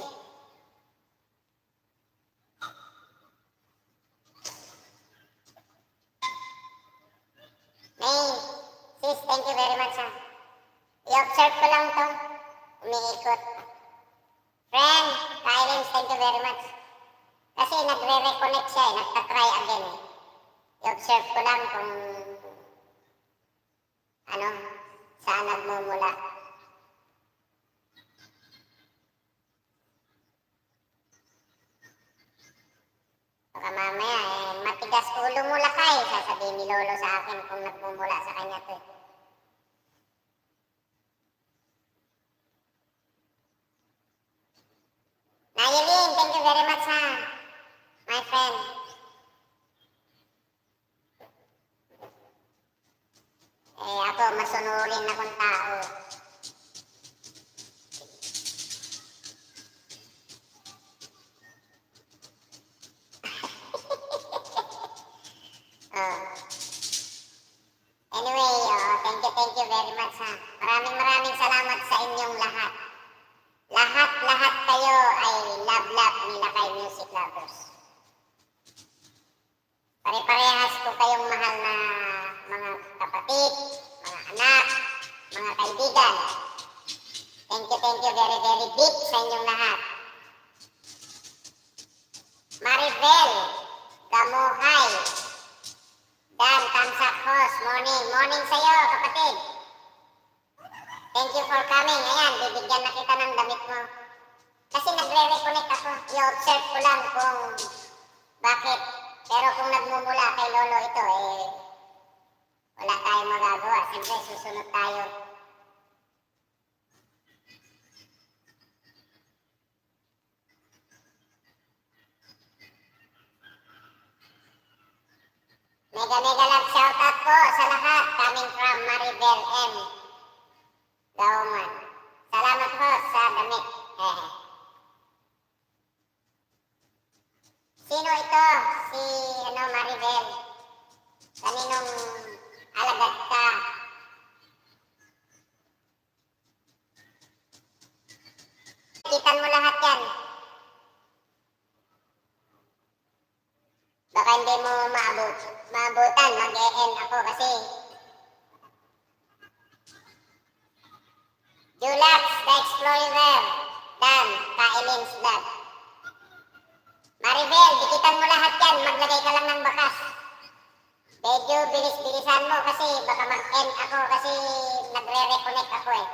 May, sis, thank you very much ha. I-observe ko lang to. Umiikot. Friend, Kylens, thank you very much. Kasi nagre-reconnect siya eh, nagtatry again eh. I-observe ko lang kung ano, saan nagmumula. Baka mamaya eh, matigas ulo mo lakay, sasabihin ni Lolo sa akin kung nagmumula sa kanya to eh. Nayelin, thank you very much ha, my friend. Eh ako, masunurin akong tao. Anyway, thank you very much ha. Maraming salamat sa inyong lahat. Lahat kayo ay love ni Lakay Music Lovers. Pare-parehas ko kayong mahal na mga kapatid, mga anak, mga kaibigan. Thank you very big sa inyong lahat. Maribel, Gamuhay, Dan, Tamsak Host, morning sa'yo kapatid. Thank you for coming. Ayan, bibigyan na kita ng damit mo. Kasi nagre-reconnect ako. I-observe ko lang kung bakit. Pero kung nagmumula kay Lolo ito, eh, wala tayong magagawa. Siyempre, susunod tayo. Mega love shoutout po sa lahat. Coming from Maribel M. Gauman. Salamat po sa damit. Sino ito? Si Maribel. Kaninong alagad ka? Kitan mo lahat yan. Baka hindi mo maabutan. Mag-e-end ako kasi Julax, the Explorer, Dan, Kailins Vlog. Maribel, dikitan mo lahat yan. Maglagay ka lang ng bakas. Medyo bilis-bilisan mo kasi baka mag-end ako kasi nagre-reconnect ako eh.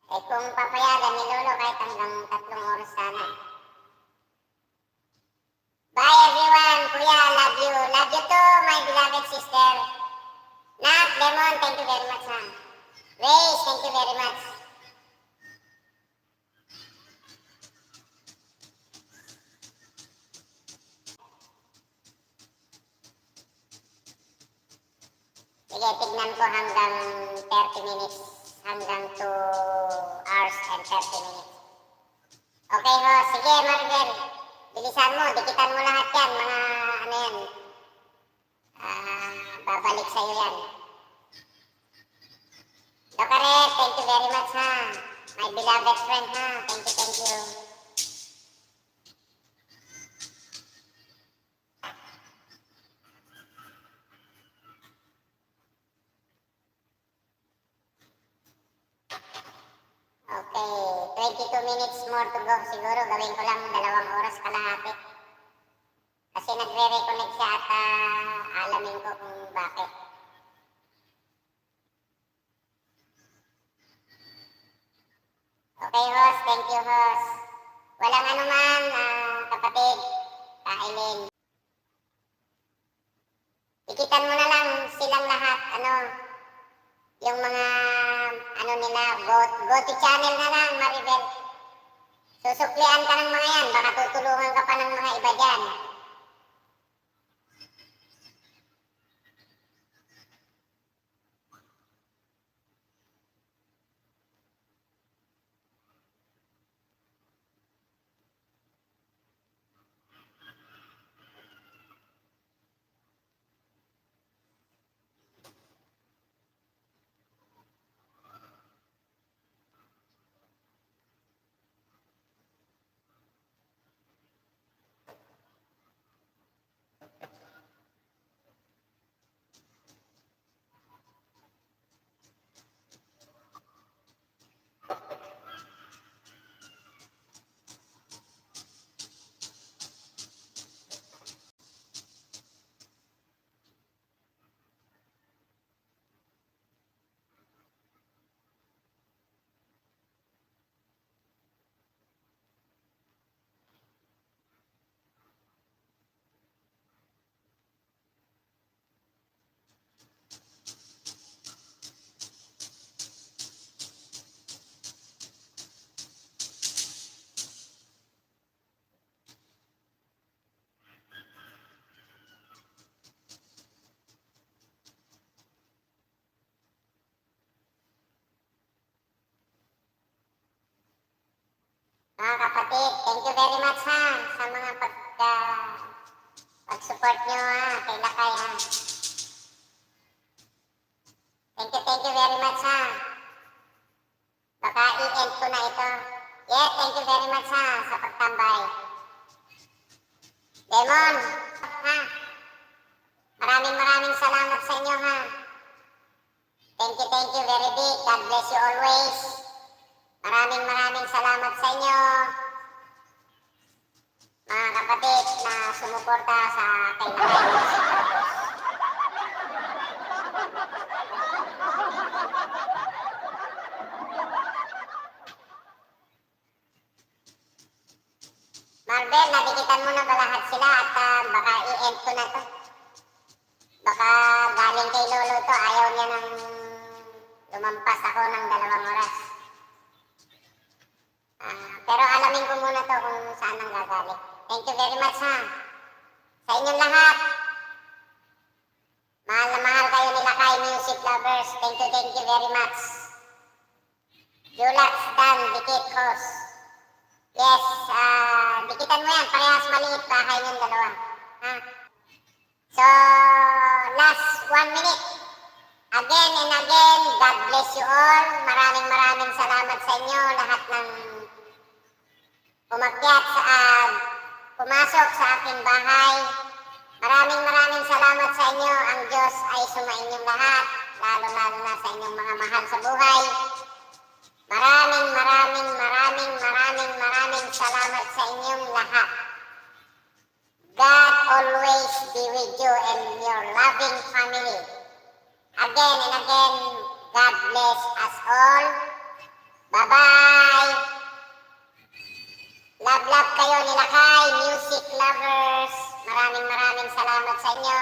Eh kung papayagan ni Lolo kahit hanggang 3 oras sana. Bye everyone, Kuya, love you. Love you too, my beloved sister. Nat, Lemon, thank you very much ha. Grace, thank you very much. Sige, tignan ko hanggang 30 minutes. Hanggang 2 hours and 30 minutes. Okay ho, sige Maribel. Bilisan mo, dikitan mo lahat yan. Mga ano yan. Babalik sa'yo yan. Dokaret, thank you very much ha. My My beloved friend, ha? Thank you, thank you. Okay, 22 minutes more to go. Siguro gawin ko lang 2 oras kalahati. Kasi nagre-reconnect siya at alamin ko kung bakit. Okay, host. Thank you, host. Walang anuman, kapatid. Kailin. Ikitan mo na lang silang lahat, yung mga, nila, go to channel na lang, Maribel. Susuklian ka ng mga yan, baka tutulungan ka pa ng mga iba dyan. Mga kapatid, thank you very much, ha, sa mga pag-support nyo, ha, kay Lakay, ha. Thank you very much, ha. Baka i-end ko na ito. Yes, thank you very much, ha, sa pagtambay. Demon, ha, maraming salamat sa inyo, ha. Thank you very big. God bless you always. Maraming salamat sa inyo, mga kapatid na sumuporta sa kay Lakay. Marvel, nadikitan mo na ba lahat sila at baka i-end ko na to. Baka galing kay Lolo to, ayaw niya nang lumampas ako ng 2 oras. Pero alamin ko muna to kung saan ang gagaling. Thank you very much, ha. Sa inyong lahat. Mahal na mahal kayo ni Lakay Music Lovers. Thank you very much. Julax, Dan, dikit, host. Yes, dikitan mo yan. Parehas maliit bahay niyong dalawa. Ha? So, last 1 minute. Again and again, God bless you all. Maraming salamat sa inyo. Lahat ng umakyat pumasok sa aking bahay. Maraming salamat sa inyo. Ang Diyos ay sumainyong lahat. Lalo na sa inyong mga mahal sa buhay. Maraming salamat sa inyong lahat. God always be with you and your loving family. Again and again, God bless us all. Bye-bye. Love kayo ni Lakay Music Lovers. Maraming salamat sa inyo.